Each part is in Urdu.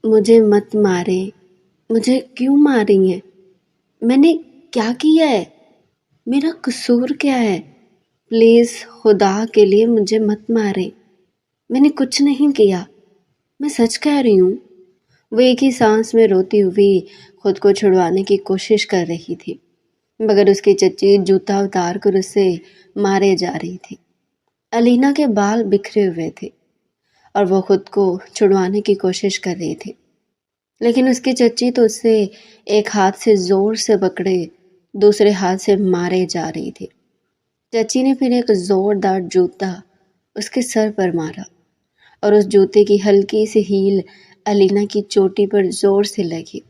مجھے مت مارے، مجھے کیوں مار رہی ہیں؟ میں نے کیا کیا ہے؟ میرا قصور کیا ہے؟ پلیز خدا کے لیے مجھے مت مارے، میں نے کچھ نہیں کیا، میں سچ کہہ رہی ہوں۔ وہ ایک ہی سانس میں روتی ہوئی خود کو چھڑوانے کی کوشش کر رہی تھی، مگر اس کی چچی جوتا اتار کر اسے مارے جا رہی تھی۔ علینا کے بال بکھرے ہوئے تھے اور وہ خود کو چھڑوانے کی کوشش کر رہی تھی، لیکن اس کی چچی تو اسے ایک ہاتھ سے زور سے پکڑے دوسرے ہاتھ سے مارے جا رہی تھی۔ چچی نے پھر ایک زوردار جوتا اس کے سر پر مارا اور اس جوتے کی ہلکی سی ہیل علینا کی چوٹی پر زور سے لگی۔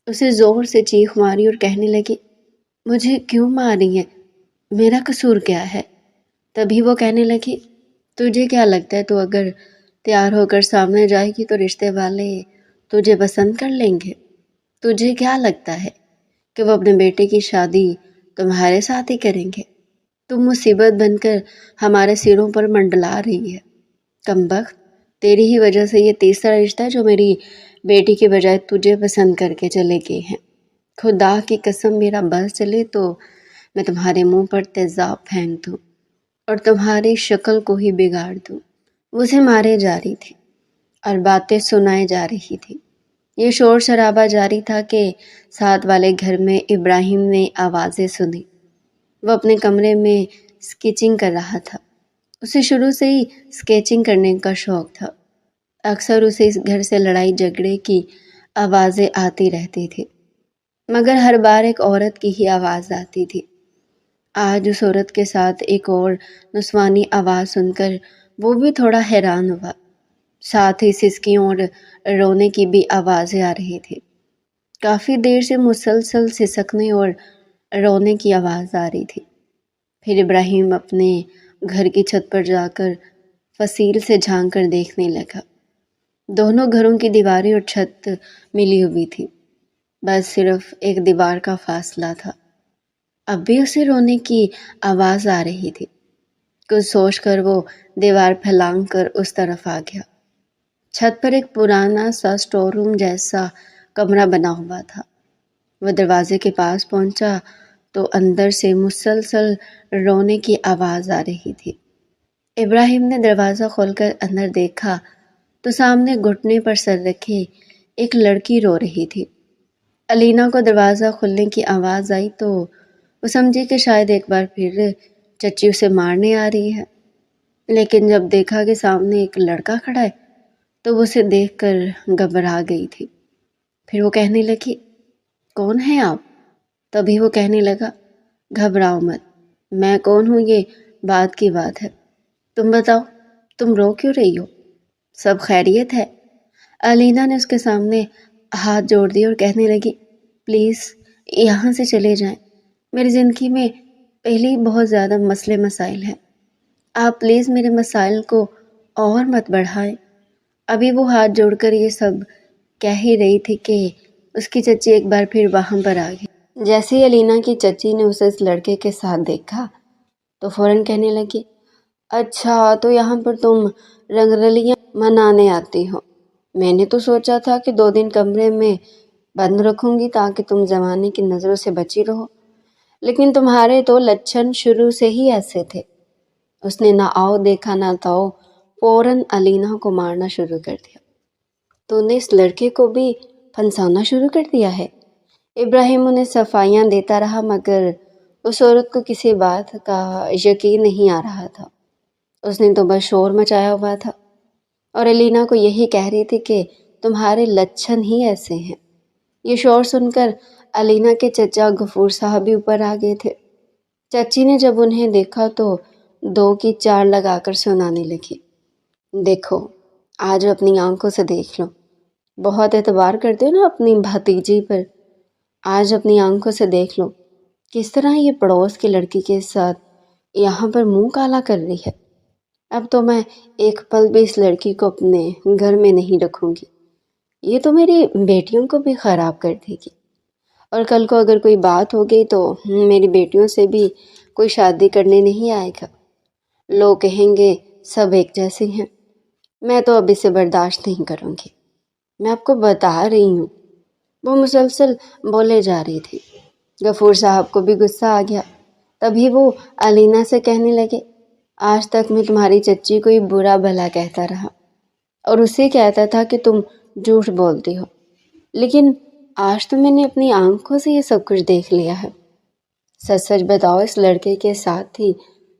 اسے زور سے چیخ ماری اور کہنے لگی، مجھے کیوں مار رہی ہے؟ میرا قصور کیا ہے؟ تبھی وہ کہنے لگی، تجھے کیا لگتا ہے تو اگر تیار ہو کر سامنے جائے گی تو رشتے والے تجھے پسند کر لیں گے؟ تجھے کیا لگتا ہے کہ وہ اپنے بیٹے کی شادی تمہارے ساتھ ہی کریں گے؟ تم مصیبت بن کر ہمارے سروں پر منڈلا رہی ہے۔ کمبخت، تیری ہی وجہ سے یہ تیسرا رشتہ ہے جو میری بیٹی کے بجائے تجھے پسند کر کے چلے گئے ہیں۔ خدا کی قسم میرا بس چلے تو میں تمہارے منہ پر تیزاب پھینک دوں اور تمہاری شکل کو ہی بگاڑ دوں۔ وہ اسے مارے جا رہی تھی اور باتیں سنائے جا رہی تھی۔ یہ شور شرابہ جاری تھا کہ ساتھ والے گھر میں ابراہیم نے آوازیں سنی۔ وہ اپنے کمرے میں اسکیچنگ کر رہا تھا۔ اسے شروع سے ہی اسکیچنگ کرنے کا شوق تھا۔ اکثر اسے اس گھر سے لڑائی جھگڑے کی آوازیں آتی رہتی تھی، مگر ہر بار ایک عورت کی ہی آواز آتی تھی۔ آج اس عورت کے ساتھ ایک اور نسوانی آواز سن کر وہ بھی تھوڑا حیران ہوا۔ ساتھ ہی سسکیوں اور رونے کی بھی آوازیں آ رہی تھی۔ کافی دیر سے مسلسل سسکنے اور رونے کی آواز آ رہی تھی۔ پھر ابراہیم اپنے گھر کی چھت پر جا کر فصیل سے جھانک کر دیکھنے لگا۔ دونوں گھروں کی دیواریں اور چھت ملی ہوئی تھی، بس صرف ایک دیوار کا فاصلہ تھا۔ اب بھی اسے رونے کی آواز آ رہی تھی۔ کچھ سوچ کر وہ دیوار پھیلانگ کر اس طرف آ گیا۔ چھت پر ایک پرانا سا اسٹور روم جیسا کمرہ بنا ہوا تھا۔ وہ دروازے کے پاس پہنچا تو اندر سے مسلسل رونے کی آواز آ رہی تھی۔ ابراہیم نے دروازہ کھول کر اندر دیکھا تو سامنے گھٹنے پر سر رکھے ایک لڑکی رو رہی تھی۔ علینا کو دروازہ کھلنے کی آواز آئی تو وہ سمجھی کہ شاید ایک بار پھر چچی اسے مارنے آ رہی ہے، لیکن جب دیکھا کہ سامنے ایک لڑکا کھڑا ہے تو وہ اسے دیکھ کر گھبرا گئی تھی۔ پھر وہ کہنے لگی، کون ہے آپ؟ تبھی وہ کہنے لگا، گھبراؤ مت، میں کون ہوں یہ بات کی بات ہے، تم بتاؤ تم رو کیوں رہی ہو؟ سب خیریت ہے؟ علینا نے اس کے سامنے ہاتھ جوڑ دیے اور کہنے لگی، پلیز یہاں سے چلے جائیں، میری زندگی میں پہلے ہی بہت زیادہ مسئلے مسائل ہیں، آپ پلیز میرے مسائل کو اور مت بڑھائیں۔ ابھی وہ ہاتھ جوڑ کر یہ سب کہہ ہی رہی تھی کہ اس کی چچی ایک بار پھر وہاں پر آ گئی۔ جیسے ہی علینا کی چچی نے اسے اس لڑکے کے ساتھ دیکھا تو فوراً کہنے لگی، اچھا تو یہاں پر تم رنگ رلیاں منانے آتی ہو؟ میں نے تو سوچا تھا کہ 2 دن کمرے میں بند رکھوں گی تاکہ تم زمانے کی نظروں سے بچی رہو، لیکن تمہارے تو لچھن شروع سے ہی ایسے تھے۔ اس نے نہ آؤ دیکھا نہ تاؤ فوراً علینا کو مارنا شروع کر دیا۔ تو نے اس لڑکے کو بھی پھنسانا شروع کر دیا ہے؟ ابراہیم انہیں صفائیاں دیتا رہا مگر اس عورت کو کسی بات کا یقین نہیں آ رہا تھا۔ اس نے تو بس شور مچایا ہوا تھا اور علینا کو یہی کہہ رہی تھی کہ تمہارے لچھن ہی ایسے ہیں۔ یہ شور سن کر علینا کے چچا غفور صاحب بھی اوپر آ گئے تھے۔ چچی نے جب انہیں دیکھا تو 2 کی 4 لگا کر سنانے لگی، دیکھو آج اپنی آنکھوں سے دیکھ لو، بہت اعتبار کرتے ہو نا اپنی بھتیجی پر، آج اپنی آنکھوں سے دیکھ لو کس طرح یہ پڑوس کی لڑکی کے ساتھ یہاں پر منہ کالا کر رہی ہے۔ اب تو میں ایک پل بھی اس لڑکی کو اپنے گھر میں نہیں رکھوں گی، یہ تو میری بیٹیوں کو بھی خراب کر دے گی، اور کل کو اگر کوئی بات ہو گئی تو میری بیٹیوں سے بھی کوئی شادی کرنے نہیں آئے گا، لوگ کہیں گے سب ایک جیسے ہیں۔ میں تو اب اسے برداشت نہیں کروں گی۔ میں آپ کو بتا رہی ہوں، وہ مسلسل بولے جا رہی تھی۔ غفور صاحب کو بھی غصہ آ گیا۔ تبھی وہ علینا سے کہنے لگے، آج تک میں تمہاری چچی کو ہی برا بھلا کہتا رہا اور اسے کہتا تھا کہ تم جھوٹ بولتی ہو، لیکن آج تو میں نے اپنی آنکھوں سے یہ سب کچھ دیکھ لیا ہے۔ سچ سچ بتاؤ، اس لڑکے کے ساتھ ہی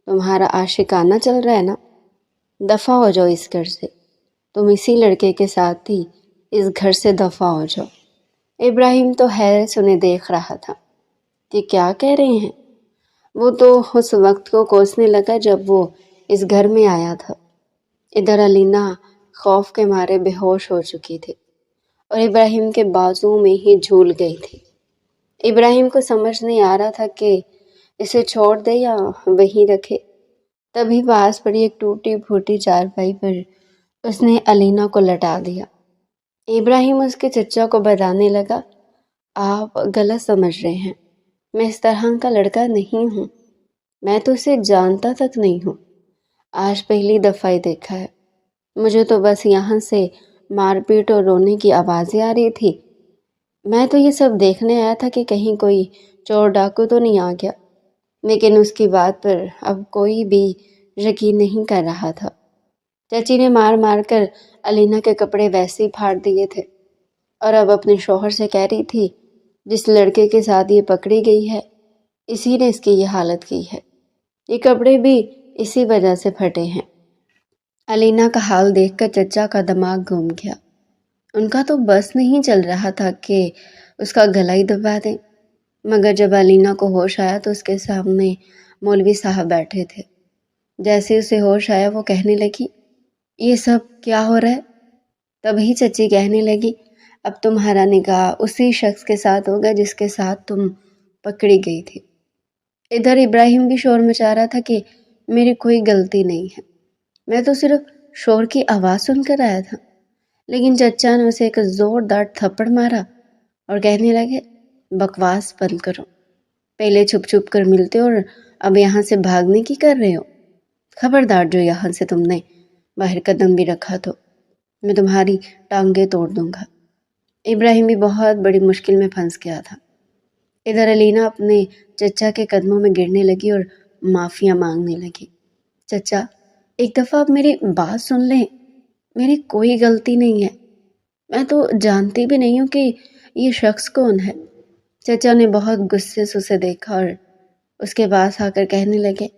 تمہارا عاشقانہ چل رہا ہے نا؟ دفع ہو جاؤ اس گھر سے، تم اسی لڑکے کے ساتھ ہی اس گھر سے دفع ہو جاؤ۔ ابراہیم تو حیرت سے انہیں دیکھ رہا تھا کہ کیا کہہ رہے ہیں۔ وہ تو اس وقت کو کوسنے لگا جب وہ اس گھر میں آیا تھا۔ ادھر علینا خوف کے مارے بے ہوش ہو چکی تھی اور ابراہیم کے بازو میں ہی جھول گئی تھی۔ ابراہیم کو سمجھ نہیں آ رہا تھا کہ اسے چھوڑ دے یا وہیں رکھے۔ تبھی پاس پڑی ایک ٹوٹی پھوٹی چارپائی پر اس نے علینا کو لٹا دیا۔ ابراہیم اس کے چچا کو بتانے لگا، آپ غلط سمجھ رہے ہیں، میں اس طرح کا لڑکا نہیں ہوں، میں تو اسے جانتا تک نہیں ہوں، آج پہلی دفعہ ہی دیکھا ہے۔ مجھے تو بس یہاں سے مار پیٹ اور رونے کی آوازیں آ رہی تھی۔ میں تو یہ سب دیکھنے آیا تھا کہ کہیں کوئی چور ڈاکو تو نہیں آ گیا، لیکن اس کی بات پر اب کوئی بھی یقین نہیں کر رہا تھا۔ چچی نے مار مار کر علینا کے کپڑے ویسے ہی پھاڑ دیے تھے اور اب اپنے شوہر سے کہہ رہی تھی، جس لڑکے کے ساتھ یہ پکڑی گئی ہے اسی نے اس کی یہ حالت کی ہے، یہ کپڑے بھی اسی وجہ سے پھٹے ہیں۔ علینا کا حال دیکھ کر چچا کا دماغ گھوم گیا۔ ان کا تو بس نہیں چل رہا تھا کہ اس کا گلا ہی دبا دیں، مگر جب علینا کو ہوش آیا تو اس کے سامنے مولوی صاحب بیٹھے تھے۔ جیسے اسے ہوش آیا وہ کہنے لگی، یہ سب کیا ہو رہا ہے؟ تبھی چچی کہنے لگی، اب تمہارا نکاح اسی شخص کے ساتھ ہوگا جس کے ساتھ تم پکڑی گئی تھی۔ ادھر ابراہیم بھی شور مچا رہا تھا کہ میری کوئی غلطی نہیں ہے، میں تو صرف شور کی آواز سن کر آیا تھا۔ لیکن چچا نے اسے ایک زوردار تھپڑ مارا اور کہنے لگے، بکواس بند کرو، پہلے چھپ چھپ کر ملتے اور اب یہاں سے بھاگنے کی کر رہے ہو؟ خبردار جو یہاں سے تم نے باہر قدم بھی رکھا تو میں تمہاری ٹانگیں توڑ دوں گا۔ ابراہیم بھی بہت بڑی مشکل میں پھنس گیا تھا۔ ادھر علینا اپنے چچا کے قدموں میں گرنے لگی اور معافیاں مانگنے لگی، چچا ایک دفعہ آپ میری بات سن لیں، میری کوئی غلطی نہیں ہے، میں تو جانتی بھی نہیں ہوں کہ یہ شخص کون ہے۔ چچا نے بہت غصے سے اسے دیکھا اور اس کے پاس آ کر کہنے لگے،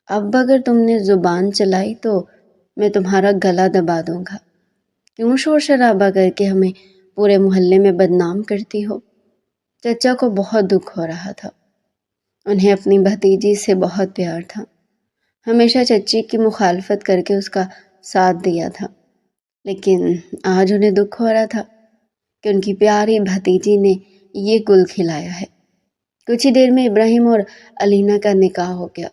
اب اگر تم نے زبان چلائی تو میں تمہارا گلا دبا دوں گا، کیوں شور شرابہ کر کے ہمیں پورے محلے میں بدنام کرتی ہو؟ چچا کو بہت دکھ ہو رہا تھا، انہیں اپنی بھتیجی سے بہت پیار تھا، ہمیشہ چچی کی مخالفت کر کے اس کا ساتھ دیا تھا، لیکن آج انہیں دکھ ہو رہا تھا کہ ان کی پیاری بھتیجی نے یہ گل کھلایا ہے۔ کچھ ہی دیر میں ابراہیم اور علینا کا نکاح ہو گیا۔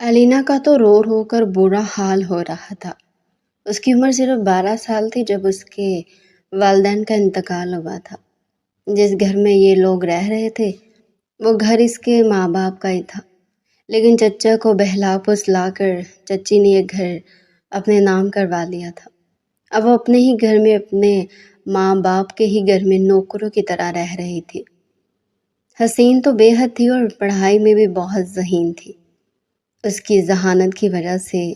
علینا کا تو رو رو کر برا حال ہو رہا تھا۔ اس کی عمر صرف 12 سال تھی جب اس کے والدین کا انتقال ہوا تھا۔ جس گھر میں یہ لوگ رہ رہے تھے وہ گھر اس کے ماں باپ کا ہی تھا، لیکن چچا کو بہلا پھسلا کر چچی نے یہ گھر اپنے نام کروا لیا تھا۔ اب وہ اپنے ہی گھر میں اپنے ماں باپ کے ہی گھر میں نوکروں کی طرح رہ رہی تھی۔ حسین تو بے حد تھی اور پڑھائی میں بھی بہت ذہین تھی۔ اس کی ذہانت کی وجہ سے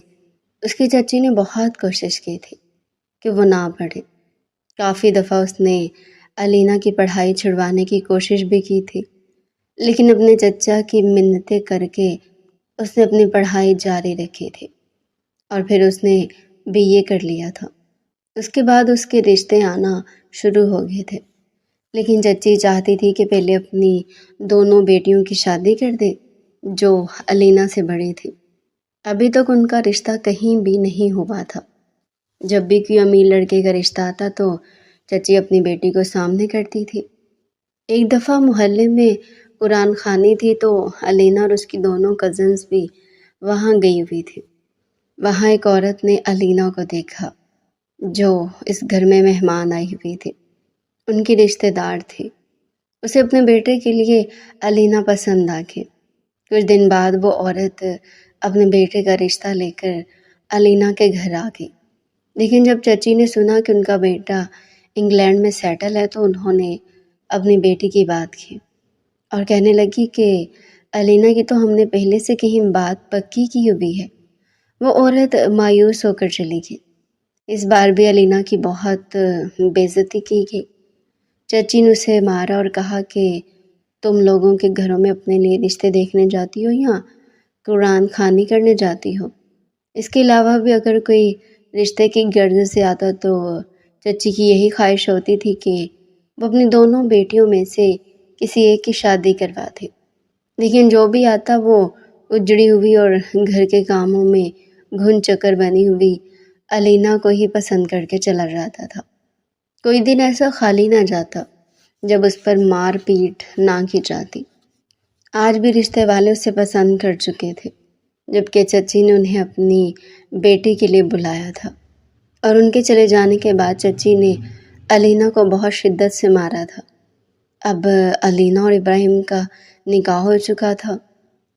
اس کی چچی نے بہت کوشش کی تھی کہ وہ نہ پڑھے۔ کافی دفعہ اس نے علینا کی پڑھائی چھڑوانے کی کوشش بھی کی تھی، لیکن اپنے چچا کی منتیں کر کے اس نے اپنی پڑھائی جاری رکھی تھی اور پھر اس نے BA کر لیا تھا۔ اس کے بعد اس کے رشتے آنا شروع ہو گئے تھے، لیکن چچی چاہتی تھی کہ پہلے اپنی دونوں بیٹیوں کی شادی کر دے جو علینا سے بڑی تھی۔ ابھی تک ان کا رشتہ کہیں بھی نہیں ہوا تھا۔ جب بھی کوئی امیر لڑکے کا رشتہ آتا تو چچی اپنی بیٹی کو سامنے کرتی تھی۔ ایک دفعہ محلے میں قرآن خوانی تھی تو علینا اور اس کی دونوں کزنز بھی وہاں گئی ہوئی تھی۔ وہاں ایک عورت نے علینا کو دیکھا جو اس گھر میں مہمان آئی ہوئی تھی، ان کی رشتہ دار تھی۔ اسے اپنے بیٹے کے لیے علینا پسند آ گئی۔ کچھ دن بعد وہ عورت اپنے بیٹے کا رشتہ لے کر علینا کے گھر آ گئی، لیکن جب چچی نے سنا کہ ان کا بیٹا انگلینڈ میں سیٹل ہے، تو انہوں نے اپنی بیٹی کی بات کی اور کہنے لگی کہ علینا کی تو ہم نے پہلے سے کہیں بات پکی کی ہوئی ہے۔ وہ عورت مایوس ہو کر چلی گئی۔ اس بار بھی علینا کی بہت بے عزتی کی گئی۔ چچی نے اسے مارا اور کہا کہ تم لوگوں کے گھروں میں اپنے لیے رشتے دیکھنے جاتی ہو یا قرآن خوانی کرنے جاتی ہو؟ اس کے علاوہ بھی اگر کوئی رشتے کی غرض سے آتا تو چچی کی یہی خواہش ہوتی تھی کہ وہ اپنی دونوں بیٹیوں میں سے کسی ایک کی شادی کرواتے، لیکن جو بھی آتا وہ اجڑی ہوئی اور گھر کے کاموں میں گھن چکر بنی ہوئی علینا کو ہی پسند کر کے چلا جاتا تھا۔ کوئی دن ایسا خالی نہ جاتا جب اس پر مار پیٹ نہ کی جاتی۔ آج بھی رشتے والے اسے پسند کر چکے تھے، جبکہ چچی نے انہیں اپنی بیٹی کے لیے بلایا تھا، اور ان کے چلے جانے کے بعد چچی نے علینا کو بہت شدت سے مارا تھا۔ اب علینا اور ابراہیم کا نکاح ہو چکا تھا،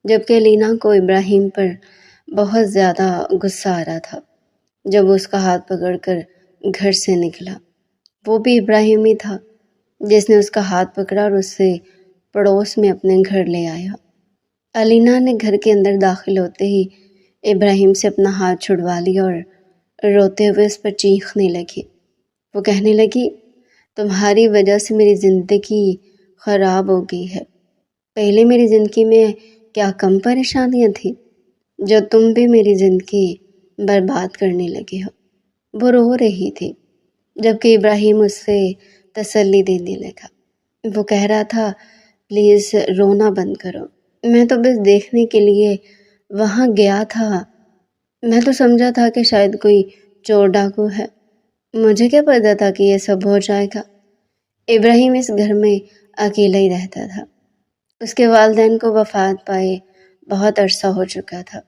جبکہ علینا کو ابراہیم پر بہت زیادہ غصہ آ رہا تھا جب وہ اس کا ہاتھ پکڑ کر گھر سے نکلا۔ وہ بھی ابراہیم ہی تھا جس نے اس کا ہاتھ پکڑا اور اسے پڑوس میں اپنے گھر لے آیا۔ علینا نے گھر کے اندر داخل ہوتے ہی ابراہیم سے اپنا ہاتھ چھڑوا لیا اور روتے ہوئے اس پر چیخنے لگی۔ وہ کہنے لگی، تمہاری وجہ سے میری زندگی خراب ہو گئی ہے۔ پہلے میری زندگی میں کیا کم پریشانیاں تھیں جو تم بھی میری زندگی برباد کرنے لگے ہو۔ وہ رو رہی تھی جبکہ ابراہیم اس سے تسلی دینے لگا۔ وہ کہہ رہا تھا، پلیز رونا بند کرو، میں تو بس دیکھنے کے لیے وہاں گیا تھا، میں تو سمجھا تھا کہ شاید کوئی چور ڈاکو ہے، مجھے کیا پتا تھا کہ یہ سب ہو جائے گا۔ ابراہیم اس گھر میں اکیلا ہی رہتا تھا۔ اس کے والدین کو وفات پائے بہت عرصہ ہو چکا تھا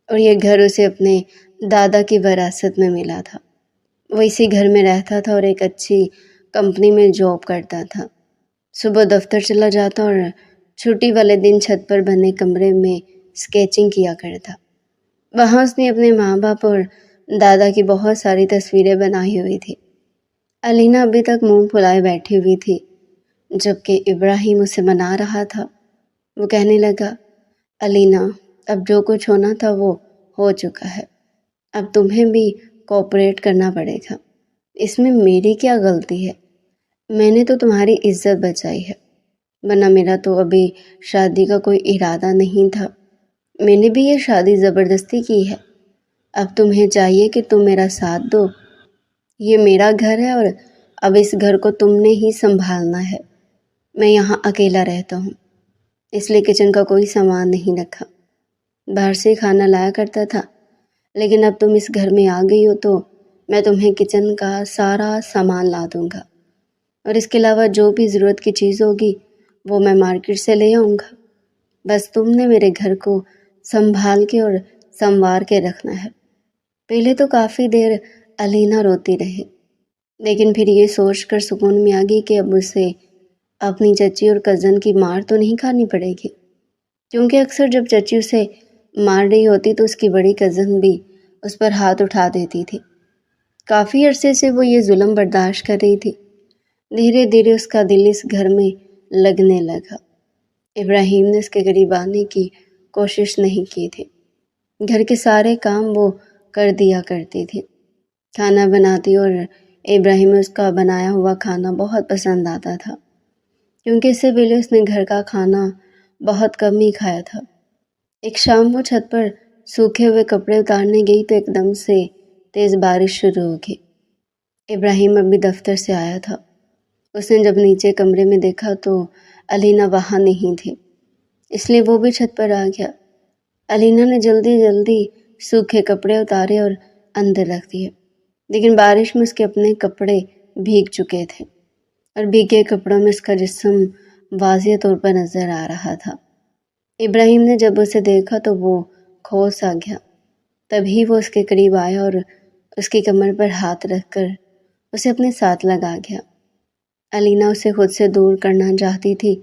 اور یہ گھر اسے اپنے دادا کی وراثت میں ملا تھا۔ وہ اسی گھر میں رہتا تھا اور ایک اچھی کمپنی میں جاب کرتا تھا۔ صبح دفتر چلا جاتا اور چھٹی والے دن چھت پر بنے کمرے میں اسکیچنگ کیا کرتا۔ وہاں اس نے اپنے ماں باپ اور دادا کی بہت ساری تصویریں بنائی ہوئی تھی۔ علینا ابھی تک منہ پھلائے بیٹھی ہوئی تھی جبکہ ابراہیم اسے منا رہا تھا۔ وہ کہنے لگا، علینا، اب جو کچھ ہونا تھا وہ ہو چکا ہے، اب تمہیں بھی کوآپریٹ کرنا پڑے گا۔ اس میں میری کیا غلطی ہے؟ میں نے تو تمہاری عزت بچائی ہے، ورنہ میرا تو ابھی شادی کا کوئی ارادہ نہیں تھا۔ میں نے بھی یہ شادی زبردستی کی ہے۔ اب تمہیں چاہیے کہ تم میرا ساتھ دو۔ یہ میرا گھر ہے اور اب اس گھر کو تم نے ہی سنبھالنا ہے۔ میں یہاں اکیلا رہتا ہوں، اس لیے کچن کا کوئی سامان نہیں رکھا، باہر سے کھانا لایا کرتا تھا، لیکن اب تم اس گھر میں آ گئی ہو تو میں تمہیں کچن کا سارا سامان لا دوں گا، اور اس کے علاوہ جو بھی ضرورت کی چیز ہوگی وہ میں مارکیٹ سے لے آؤں گا۔ بس تم نے میرے گھر کو سنبھال کے اور سنوار کے رکھنا ہے۔ پہلے تو کافی دیر علینا روتی رہی، لیکن پھر یہ سوچ کر سکون میں آ گئی کہ اب اسے اپنی چچی اور کزن کی مار تو نہیں کھانی پڑے گی، کیونکہ اکثر جب چچی اسے مار رہی ہوتی تو اس کی بڑی کزن بھی اس پر ہاتھ اٹھا دیتی تھی۔ کافی عرصے سے وہ یہ ظلم برداشت کر رہی تھی۔ دھیرے دھیرے اس کا دل اس گھر میں لگنے لگا۔ ابراہیم نے اس کے قریب آنے کی کوشش نہیں کی تھی۔ گھر کے سارے کام وہ کر دیا کرتی تھی، کھانا بناتی، اور ابراہیم اس کا بنایا ہوا کھانا بہت پسند آتا تھا، کیونکہ اس سے پہلے اس نے گھر کا کھانا بہت کم ہی کھایا تھا۔ ایک شام وہ چھت پر سوکھے ہوئے کپڑے اتارنے گئی تو ایک دم سے تیز بارش شروع ہو گئی۔ ابراہیم ابھی دفتر سے آیا تھا۔ اس نے جب نیچے کمرے میں دیکھا تو علینا وہاں نہیں تھی، اس لیے وہ بھی چھت پر آ گیا۔ علینا نے جلدی جلدی سوکھے کپڑے اتارے اور اندر رکھ دیے، لیکن بارش میں اس کے اپنے کپڑے بھیگ چکے تھے اور بھیگے کپڑوں میں اس کا جسم واضح طور پر نظر آ رہا تھا۔ ابراہیم نے جب اسے دیکھا تو وہ کھوس آ گیا۔ تبھی وہ اس کے قریب آیا اور اس کی کمر پر ہاتھ رکھ کر اسے اپنے ساتھ لگا گیا۔ علینا اسے خود سے دور کرنا چاہتی تھی۔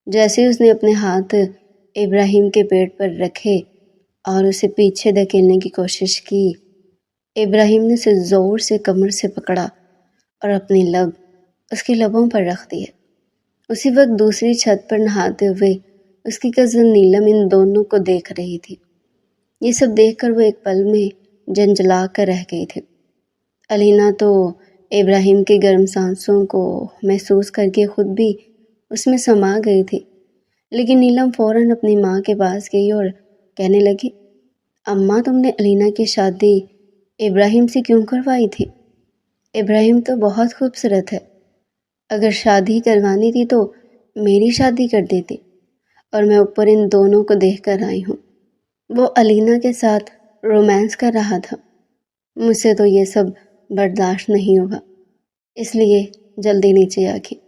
جیسے اس نے اپنے ہاتھ ابراہیم کے پیٹ پر رکھے اور اسے پیچھے دھکیلنے کی کوشش کی، ابراہیم نے اسے زور سے کمر سے پکڑا اور اپنی لب اس کے لبوں پر رکھ دیے۔ اسی وقت دوسری چھت پر نہاتے ہوئے اس کی کزن نیلم ان دونوں کو دیکھ رہی تھی۔ یہ سب دیکھ کر وہ ایک پل میں جنجلا کر رہ گئی تھی۔ علینا تو ابراہیم کی گرم سانسوں کو محسوس کر کے خود بھی اس میں سما گئی تھی، لیکن نیلم فوراً اپنی ماں کے پاس گئی اور کہنے لگی، اماں تم نے علینا کی شادی ابراہیم سے کیوں کروائی تھی؟ ابراہیم تو بہت خوبصورت ہے، اگر شادی کروانی تھی تو میری شادی کر دیتی، اور میں اوپر ان دونوں کو دیکھ کر آئی ہوں، وہ علینا کے ساتھ رومانس کر رہا تھا، مجھ سے تو یہ سب برداشت نہیں ہوگا، اس لیے جلدی نیچے آ گئی۔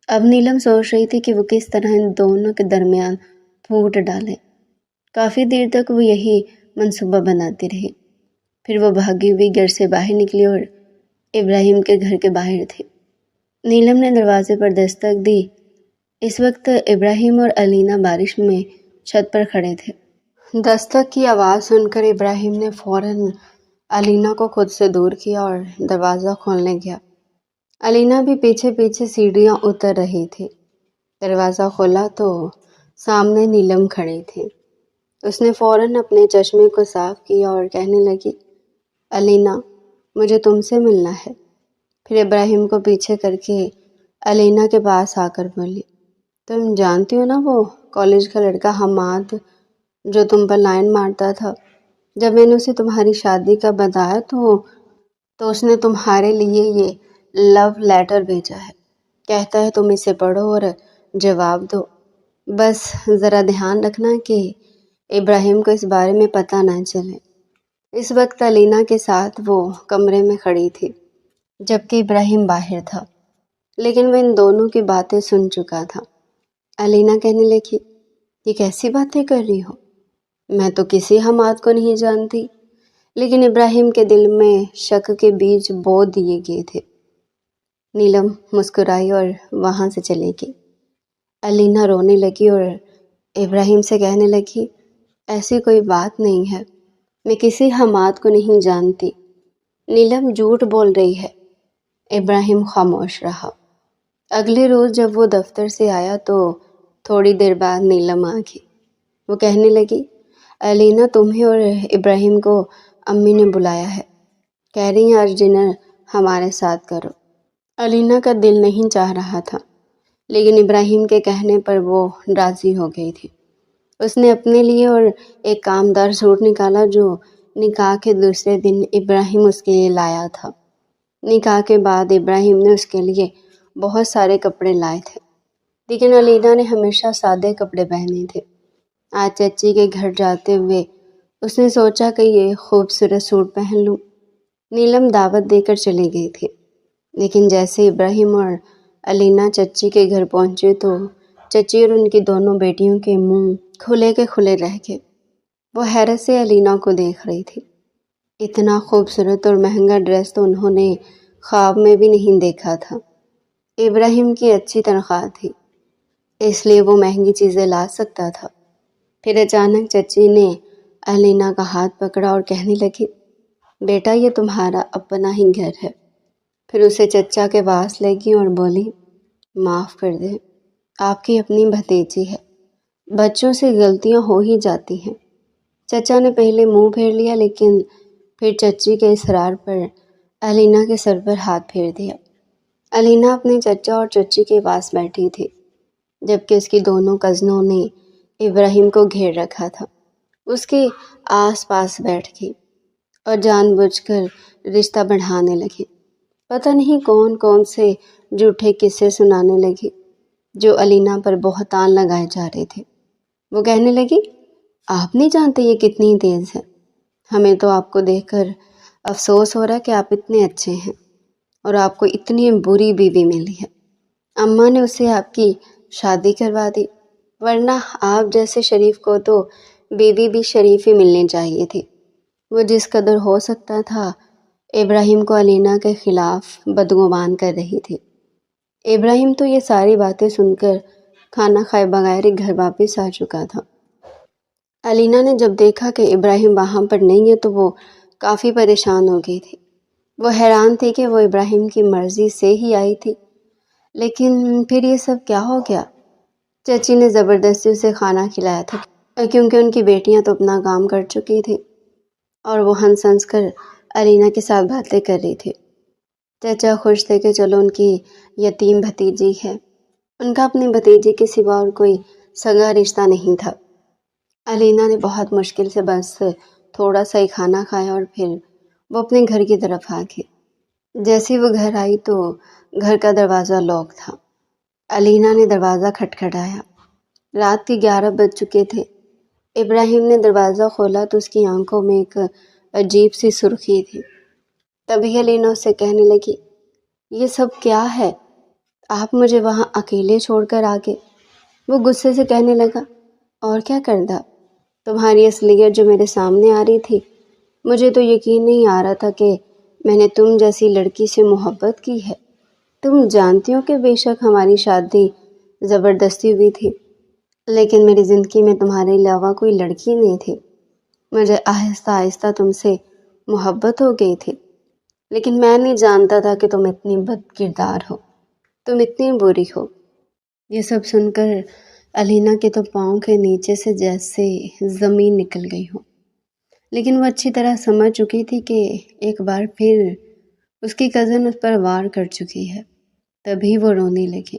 اب نیلم سوچ رہی تھی کہ وہ کس طرح ان دونوں کے درمیان پھوٹ ڈالے۔ کافی دیر تک وہ یہی منصوبہ بناتی رہی، پھر وہ بھاگی ہوئی گھر سے باہر نکلی اور ابراہیم کے گھر کے باہر تھی۔ نیلم نے دروازے پر دستک دی۔ اس وقت ابراہیم اور علینا بارش میں چھت پر کھڑے تھے۔ دستک کی آواز سن کر ابراہیم نے فوراً علینا کو خود سے دور کیا اور دروازہ کھولنے گیا۔ علینا بھی پیچھے پیچھے سیڑھیاں اتر رہی تھی۔ دروازہ کھولا تو سامنے نیلم کھڑی تھی۔ اس نے فوراً اپنے چشمے کو صاف کیا اور کہنے لگی، علینا، مجھے تم سے ملنا ہے۔ پھر ابراہیم کو پیچھے کر کے علینا کے پاس آ کر بولی، تم جانتی ہو نا وہ کالج کا لڑکا حماد جو تم پر لائن مارتا تھا؟ جب میں نے اسے تمہاری شادی کا بتایا تو اس نے تمہارے لیے یہ لو لیٹر بھیجا ہے، کہتا ہے تم اسے پڑھو اور جواب دو۔ بس ذرا دھیان رکھنا کہ ابراہیم کو اس بارے میں پتہ نہ چلے۔ اس وقت علینا کے ساتھ وہ کمرے میں کھڑی تھی، جبکہ ابراہیم باہر تھا، لیکن وہ ان دونوں کی باتیں سن چکا تھا۔ علینا کہنے لگی، یہ کیسی باتیں کر رہی ہو؟ میں تو کسی حماد کو نہیں جانتی، لیکن ابراہیم کے دل میں شک کے بیج بو دیے گئے تھے۔ نیلم مسکرائی اور وہاں سے چلی گئی۔ علینا رونے لگی اور ابراہیم سے کہنے لگی، ایسی کوئی بات نہیں ہے، میں کسی حماد کو نہیں جانتی، نیلم جھوٹ بول رہی ہے۔ ابراہیم خاموش رہا۔ اگلے روز جب وہ دفتر سے آیا تو تھوڑی دیر بعد نیلم آ گئی۔ وہ کہنے لگی، علینا، تمہیں اور ابراہیم کو امی نے بلایا ہے، کہہ رہی ہیں آج ڈنر ہمارے ساتھ کرو۔ علینا کا دل نہیں چاہ رہا تھا، لیکن ابراہیم کے کہنے پر وہ راضی ہو گئی تھی۔ اس نے اپنے لیے اور ایک کامدار سوٹ نکالا جو نکاح کے دوسرے دن ابراہیم اس کے لیے لایا تھا۔ نکاح کے بعد ابراہیم نے اس کے لیے بہت سارے کپڑے لائے تھے، لیکن علینا نے ہمیشہ سادے کپڑے پہنے تھے۔ آج چچی کے گھر جاتے ہوئے اس نے سوچا کہ یہ خوبصورت سوٹ پہن لوں۔ نیلم دعوت دے کر چلی گئی تھی، لیکن جیسے ابراہیم اور علینا چچی کے گھر پہنچے تو چچی اور ان کی دونوں بیٹیوں کے منہ کھلے کے کھلے رہ گئے۔ وہ حیرت سے علینا کو دیکھ رہی تھی۔ اتنا خوبصورت اور مہنگا ڈریس تو انہوں نے خواب میں بھی نہیں دیکھا تھا۔ ابراہیم کی اچھی تنخواہ تھی، اس لیے وہ مہنگی چیزیں لا سکتا تھا۔ پھر اچانک چچی نے علینا کا ہاتھ پکڑا اور کہنے لگی، بیٹا، یہ تمہارا اپنا ہی گھر ہے۔ پھر اسے چچا کے پاس لے گئی اور بولی، معاف کر دیں، آپ کی اپنی بھتیجی ہے، بچوں سے غلطیاں ہو ہی جاتی ہیں۔ چچا نے پہلے منہ پھیر لیا، لیکن پھر چچی کے اصرار پر علینا کے سر پر ہاتھ پھیر دیا۔ علینا اپنے چچا اور چچی کے پاس بیٹھی تھی، جبکہ اس کی دونوں کزنوں نے ابراہیم کو گھیر رکھا تھا۔ اس کے آس پاس بیٹھ گئی اور جان بوجھ کر رشتہ بڑھانے لگی۔ پتہ نہیں کون کون سے جھوٹے قصے سنانے لگی جو علینا پر بہتان لگائے جا رہے تھے۔ وہ کہنے لگی، آپ نہیں جانتے یہ کتنی تیز ہے، ہمیں تو آپ کو دیکھ کر افسوس ہو رہا ہے کہ آپ اتنے اچھے ہیں اور آپ کو اتنی بری بیوی ملی ہے۔ اماں نے اسے آپ کی شادی کروا دی، ورنہ آپ جیسے شریف کو تو بیوی بھی شریف ہی ملنی چاہیے تھی۔ وہ جس قدر ہو سکتا تھا ابراہیم کو علینا کے خلاف بدگمان کر رہی تھی۔ ابراہیم تو یہ ساری باتیں سن کر کھانا کھائے بغیر ہی گھر واپس آ چکا تھا۔ علینا نے جب دیکھا کہ ابراہیم وہاں پر نہیں ہے تو وہ کافی پریشان ہو گئی تھی۔ وہ حیران تھی کہ وہ ابراہیم کی مرضی سے ہی آئی تھی، لیکن پھر یہ سب کیا ہو گیا؟ چچی نے زبردستی اسے کھانا کھلایا تھا، کیونکہ ان کی بیٹیاں تو اپنا کام کر چکی تھی اور وہ ہنس ہنس کر الینا کے ساتھ باتیں کر رہی تھی۔ چچا خوش تھے کہ چلو ان کی یتیم بھتیجی ہے، ان کا اپنی بھتیجی کے سوا اور کوئی سگا رشتہ نہیں تھا۔ الینا نے بہت مشکل سے بس تھوڑا سا ہی کھانا کھایا اور پھر وہ اپنے گھر کی طرف آ گئی۔ جیسے وہ گھر آئی تو گھر کا دروازہ لاک تھا۔ الینا نے دروازہ کھٹکھٹایا۔ رات کے 11 بج چکے تھے۔ ابراہیم نے دروازہ کھولا تو اس کی آنکھوں میں ایک عجیب سی سرخی تھی۔ تبھی الینا اسے کہنے لگی، یہ سب کیا ہے؟ آپ مجھے وہاں اکیلے چھوڑ کر آ گئے۔ وہ غصے سے کہنے لگا، اور کیا کرتا؟ تمہاری اصلیت جو میرے سامنے آ رہی تھی، مجھے تو یقین نہیں آ رہا تھا کہ میں نے تم جیسی لڑکی سے محبت کی ہے۔ تم جانتی ہو کہ بے شک ہماری شادی زبردستی ہوئی تھی، لیکن میری زندگی میں تمہارے علاوہ کوئی لڑکی نہیں تھی۔ مجھے آہستہ آہستہ تم سے محبت ہو گئی تھی، لیکن میں نہیں جانتا تھا کہ تم اتنی بد کردار ہو، تم اتنی بری ہو۔ یہ سب سن کر الینا کے تو پاؤں کے نیچے سے جیسے زمین نکل گئی ہو، لیکن وہ اچھی طرح سمجھ چکی تھی کہ ایک بار پھر اس کی کزن اس پر وار کر چکی ہے۔ تبھی وہ رونے لگی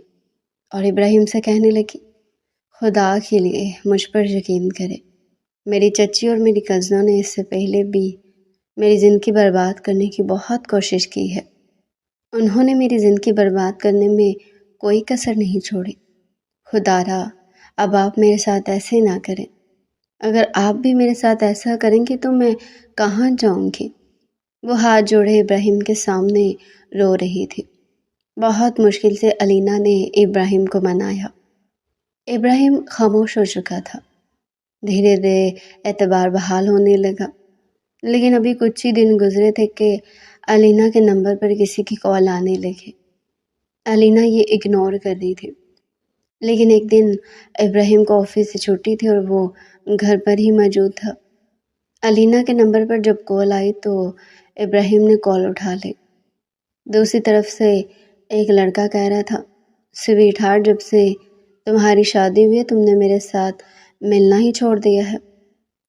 اور ابراہیم سے کہنے لگی، خدا کے لیے مجھ پر یقین کرے، میری چچی اور میری کزنوں نے اس سے پہلے بھی میری زندگی برباد کرنے کی بہت کوشش کی ہے۔ انہوں نے میری زندگی برباد کرنے میں کوئی کسر نہیں چھوڑی۔ خدا را، اب آپ میرے ساتھ ایسے نہ کریں۔ اگر آپ بھی میرے ساتھ ایسا کریں گے تو میں کہاں جاؤں گی؟ وہ ہاتھ جوڑے ابراہیم کے سامنے رو رہی تھی۔ بہت مشکل سے الینا نے ابراہیم کو منایا۔ ابراہیم خاموش ہو چکا تھا۔ دھیرے دھیرے اعتبار بحال ہونے لگا، لیکن ابھی کچھ ہی دن گزرے تھے کہ الینا کے نمبر پر کسی کی کال آنے لگی۔ الینا یہ اگنور کر رہی تھی، لیکن ایک دن ابراہیم کو آفس سے چھٹی تھی اور وہ گھر پر ہی موجود تھا۔ الینا کے نمبر پر جب کال آئی تو ابراہیم نے کال اٹھا لی۔ دوسری طرف سے ایک لڑکا کہہ رہا تھا، سویٹ ہارٹ، جب سے تمہاری شادی ہوئی ہے تم نے میرے ساتھ ملنا ہی چھوڑ دیا ہے۔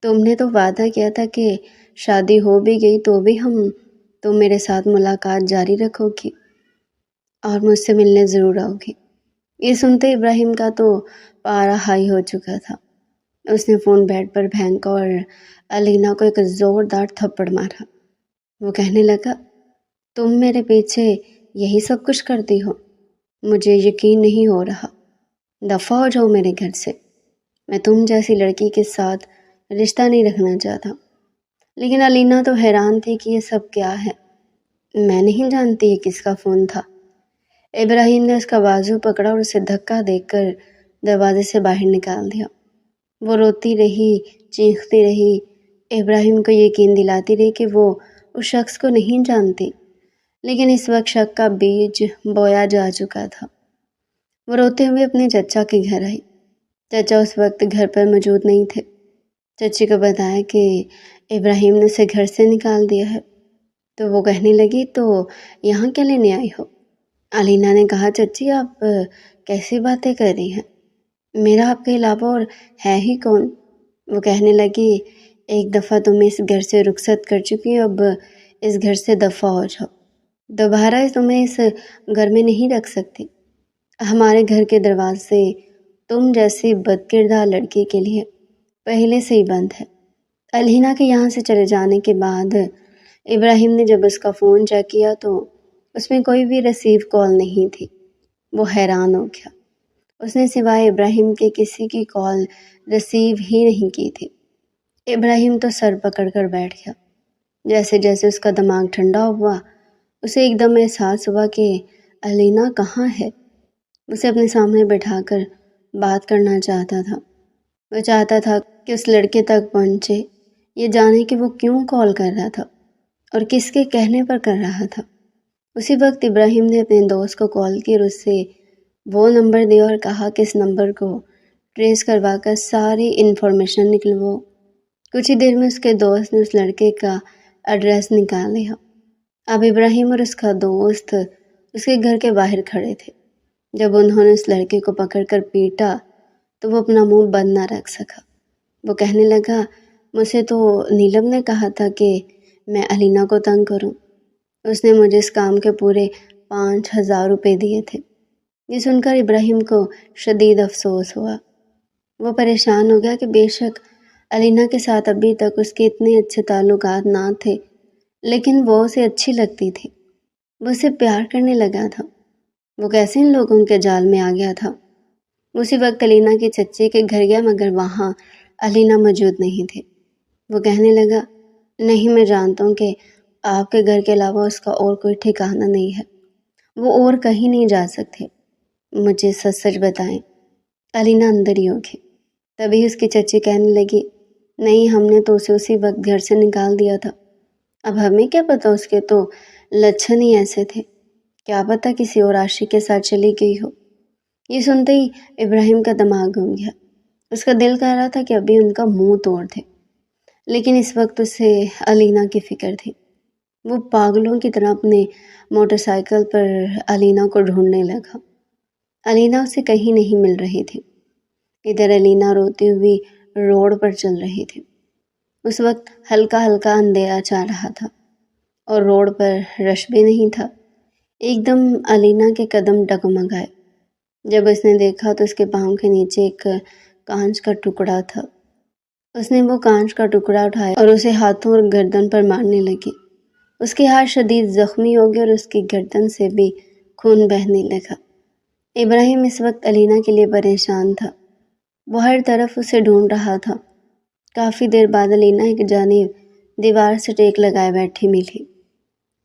تم نے تو وعدہ کیا تھا کہ شادی ہو بھی گئی تو بھی تم میرے ساتھ ملاقات جاری رکھو گی اور مجھ سے ملنے ضرور آؤ گی۔ یہ سنتے ابراہیم کا تو پارا ہائی ہو چکا تھا۔ اس نے فون بیڈ پر پھینکا اور الینا کو ایک زوردار تھپڑ مارا۔ وہ کہنے لگا، تم میرے پیچھے یہی سب کچھ کرتی ہو؟ مجھے یقین نہیں ہو رہا۔ دفع ہو جاؤ میرے گھر سے۔ میں تم جیسی لڑکی کے ساتھ رشتہ نہیں رکھنا چاہتا۔ لیکن الینا تو حیران تھی کہ یہ سب کیا ہے۔ میں نہیں جانتی یہ کس کا فون تھا۔ ابراہیم نے اس کا بازو پکڑا اور اسے دھکا دے کر دروازے سے باہر نکال دیا۔ وہ روتی رہی، چیختی رہی، ابراہیم کو یقین دلاتی رہی کہ وہ اس شخص کو نہیں جانتی، لیکن اس وقت شک کا بیج بویا جا چکا تھا۔ وہ روتے ہوئے اپنے چچا کے گھر آئی۔ چچا اس وقت گھر پر موجود نہیں تھے۔ چچی کو بتایا کہ ابراہیم نے اسے گھر سے نکال دیا ہے، تو وہ کہنے لگی، تو یہاں کیا لینے آئی ہو؟ الینا نے کہا، چچی آپ کیسی باتیں کر رہی ہیں؟ میرا آپ کے علاوہ اور ہے ہی کون؟ وہ کہنے لگی، ایک دفعہ تم اس گھر سے رخصت کر چکی ہو، اب اس گھر سے دفع ہو جاؤ۔ دوبارہ تمہیں اس گھر میں نہیں رکھ سکتی۔ ہمارے گھر کے دروازے تم جیسی بد کردار لڑکی کے لیے پہلے سے ہی بند ہے۔ الینا کے یہاں سے چلے جانے کے بعد ابراہیم نے جب اس کا فون چیک کیا تو اس میں کوئی بھی ریسیو کال نہیں تھی۔ وہ حیران ہو گیا۔ اس نے سوائے ابراہیم کے کسی کی کال ریسیو ہی نہیں کی تھی۔ ابراہیم تو سر پکڑ کر بیٹھ گیا۔ جیسے جیسے اس کا دماغ ٹھنڈا ہوا، اسے ایک دم احساس ہوا کہ الینا کہاں ہے۔ اسے اپنے سامنے بٹھا کر بات کرنا چاہتا تھا۔ وہ چاہتا تھا کہ اس لڑکے تک پہنچے، یہ جانے کہ وہ کیوں کال کر رہا تھا اور کس کے کہنے پر کر رہا تھا۔ اسی وقت ابراہیم نے اپنے دوست کو کال کی اور اس سے وہ نمبر دیا اور کہا کہ اس نمبر کو ٹریس کروا کر ساری انفارمیشن نکلواؤ۔ کچھ ہی دیر میں اس کے دوست نے اس لڑکے کا ایڈریس نکال لیا اب ابراہیم اور اس کا دوست اس کے گھر کے باہر کھڑے تھے۔ جب انہوں نے اس لڑکے کو پکڑ کر پیٹا تو وہ اپنا منہ بند نہ رکھ سکا۔ وہ کہنے لگا، مجھ سے تو نیلم نے کہا تھا کہ میں علینا کو تنگ کروں۔ اس نے مجھے اس کام کے پورے 5,000 روپے دیے تھے۔ یہ سن کر ابراہیم کو شدید افسوس ہوا۔ وہ پریشان ہو گیا کہ بے شک علینا کے ساتھ ابھی تک اس کے اتنے اچھے تعلقات نہ تھے، لیکن وہ اسے اچھی لگتی تھی۔ وہ اسے پیار کرنے لگا تھا۔ وہ کیسے ان لوگوں کے جال میں آ گیا تھا؟ اسی وقت علینا کی چچی کے گھر گیا، مگر وہاں علینا موجود نہیں تھے۔ وہ کہنے لگا، نہیں، میں جانتا ہوں کہ آپ کے گھر کے علاوہ اس کا اور کوئی ٹھکانہ نہیں ہے، وہ اور کہیں نہیں جا سکتے، مجھے سچ سچ بتائیں۔ علینا اندر ہی ہوگی۔ تبھی اس کی چچی کہنے لگی، نہیں، ہم نے تو اسے اسی وقت گھر سے نکال دیا تھا۔ اب ہمیں کیا پتہ، اس کے تو لچھن ہی ایسے تھے، کیا پتہ کسی اور عاشق کے ساتھ چلی گئی ہو۔ یہ سنتے ہی ابراہیم کا دماغ گھوم گیا۔ اس کا دل کہہ رہا تھا کہ ابھی ان کا منہ توڑ دے، لیکن اس وقت اسے علینا کی فکر تھی۔ وہ پاگلوں کی طرح اپنے موٹر سائیکل پر علینا کو ڈھونڈنے لگا۔ علینا اسے کہیں نہیں مل رہی تھی۔ ادھر علینا روتی ہوئی روڈ پر چل رہی تھی۔ اس وقت ہلکا ہلکا اندھیرا چھا رہا تھا اور روڈ پر رش بھی نہیں تھا۔ ایک دم علینا کے قدم ڈگمگائے۔ جب اس نے دیکھا تو اس کے پاؤں کے نیچے ایک کانچ کا ٹکڑا تھا۔ اس نے وہ کانچ کا ٹکڑا اٹھایا اور اسے ہاتھوں اور گردن پر مارنے لگی۔ اس کے ہاتھ شدید زخمی ہو گئے اور اس کی گردن سے بھی خون بہنے لگا۔ ابراہیم اس وقت علینا کے لیے پریشان تھا۔ وہ ہر طرف اسے ڈھونڈ رہا تھا۔ کافی دیر بعد علینا ایک جانب دیوار سے ٹیک لگائے بیٹھی ملی۔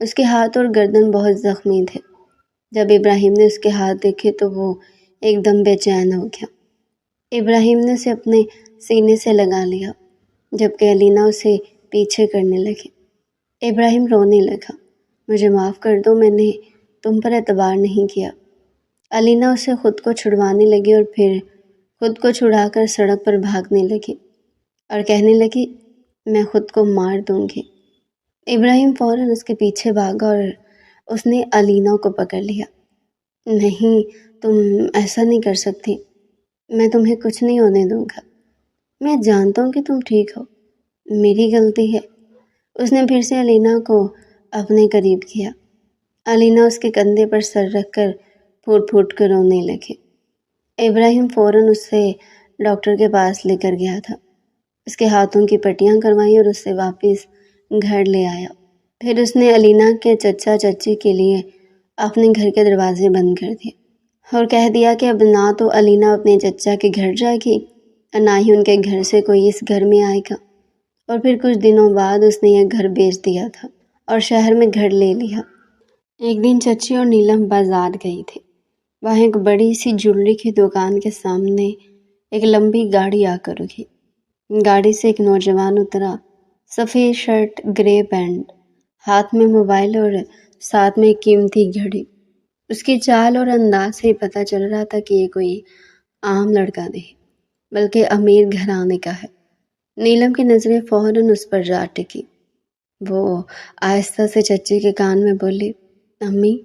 اس کے ہاتھ اور گردن بہت زخمی تھے۔ جب ابراہیم نے اس کے ہاتھ دیکھے تو وہ ایک دم بے چین ہو گیا۔ ابراہیم نے اسے اپنے سینے سے لگا لیا، جبکہ علینا اسے پیچھے کرنے لگی۔ ابراہیم رونے لگا، مجھے معاف کر دو، میں نے تم پر اعتبار نہیں کیا۔ علینا اسے خود کو چھڑوانے لگی اور پھر خود کو چھڑا کر سڑک پر بھاگنے لگی اور کہنے لگی، میں خود کو مار دوں گی۔ ابراہیم فوراً اس کے پیچھے بھاگا اور اس نے علینا کو پکڑ لیا۔ نہیں، تم ایسا نہیں کر سکتی، میں تمہیں کچھ نہیں ہونے دوں گا، میں جانتا ہوں کہ تم ٹھیک ہو، میری غلطی ہے۔ اس نے پھر سے علینا کو اپنے قریب کیا۔ علینا اس کے کندھے پر سر رکھ کر پھوٹ پھوٹ کر رونے لگی۔ ابراہیم فوراً اس سے ڈاکٹر کے پاس لے کر گیا تھا۔ اس کے ہاتھوں کی پٹیاں کروائی اور اسے واپس گھر لے آیا۔ پھر اس نے علینا کے چچا چچی کے لیے اپنے گھر کے دروازے بند کر دیے اور کہہ دیا کہ اب نہ تو علینا اپنے چچا کے گھر جائے گی اور نہ ہی ان کے گھر سے کوئی اس گھر میں آئے گا۔ اور پھر کچھ دنوں بعد اس نے یہ گھر بیچ دیا تھا اور شہر میں گھر لے لیا۔ ایک دن چچی اور نیلم بازار گئی تھی۔ وہاں ایک بڑی سی جویلری کی دکان کے سامنے ایک لمبی گاڑی آ کر رکی۔ گاڑی سے ایک نوجوان اترا، سفید شرٹ، گرے پینٹ، ہاتھ میں موبائل اور ساتھ میں ایک قیمتی گھڑی۔ اس کی چال اور انداز سے پتہ چل رہا تھا کہ یہ کوئی عام لڑکا نہیں بلکہ امیر گھرانے کا ہے۔ نیلم کی نظریں فوراً اس پر جا ٹکی۔ وہ آہستہ سے چچی کے کان میں بولی، امی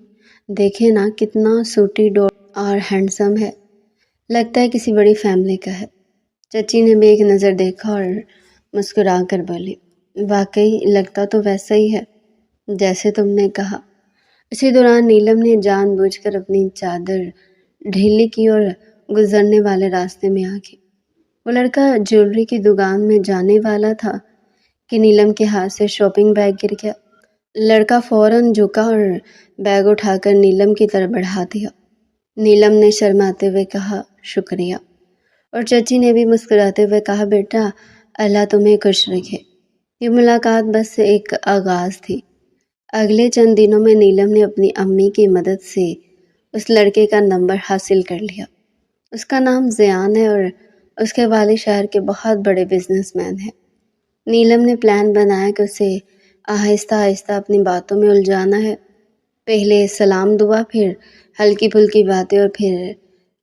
دیکھیں نا، کتنا سوٹی ڈوٹ اور ہینڈسم ہے، لگتا ہے کسی بڑی فیملی کا ہے۔ چچی نے بھی ایک نظر دیکھا اور مسکرا کر بولی، واقعی لگتا تو ویسا ہی ہے جیسے تم نے کہا۔ اسی دوران نیلم نے جان بوجھ کر اپنی چادر ڈھیلی کی اور گزرنے والے راستے میں آ گئی۔ وہ لڑکا جیولری کی دکان میں جانے والا تھا کہ نیلم کے ہاتھ سے شاپنگ بیگ گر گیا۔ لڑکا فوراً جھکا اور بیگ اٹھا کر نیلم کی طرف بڑھا دیا۔ نیلم نے شرماتے ہوئے کہا، شکریہ، اور چچی نے بھی مسکراتے ہوئے کہا، بیٹا اللہ تمہیں خوش رکھے۔ یہ ملاقات بس ایک آغاز تھی۔ اگلے چند دنوں میں نیلم نے اپنی امی کی مدد سے اس لڑکے کا نمبر حاصل کر لیا۔ اس کا نام زیان ہے اور اس کے والد شہر کے بہت بڑے بزنس مین ہیں۔ نیلم نے پلان بنایا کہ اسے آہستہ آہستہ اپنی باتوں میں الجھانا ہے۔ پہلے سلام دعا، پھر ہلکی پھلکی باتیں اور پھر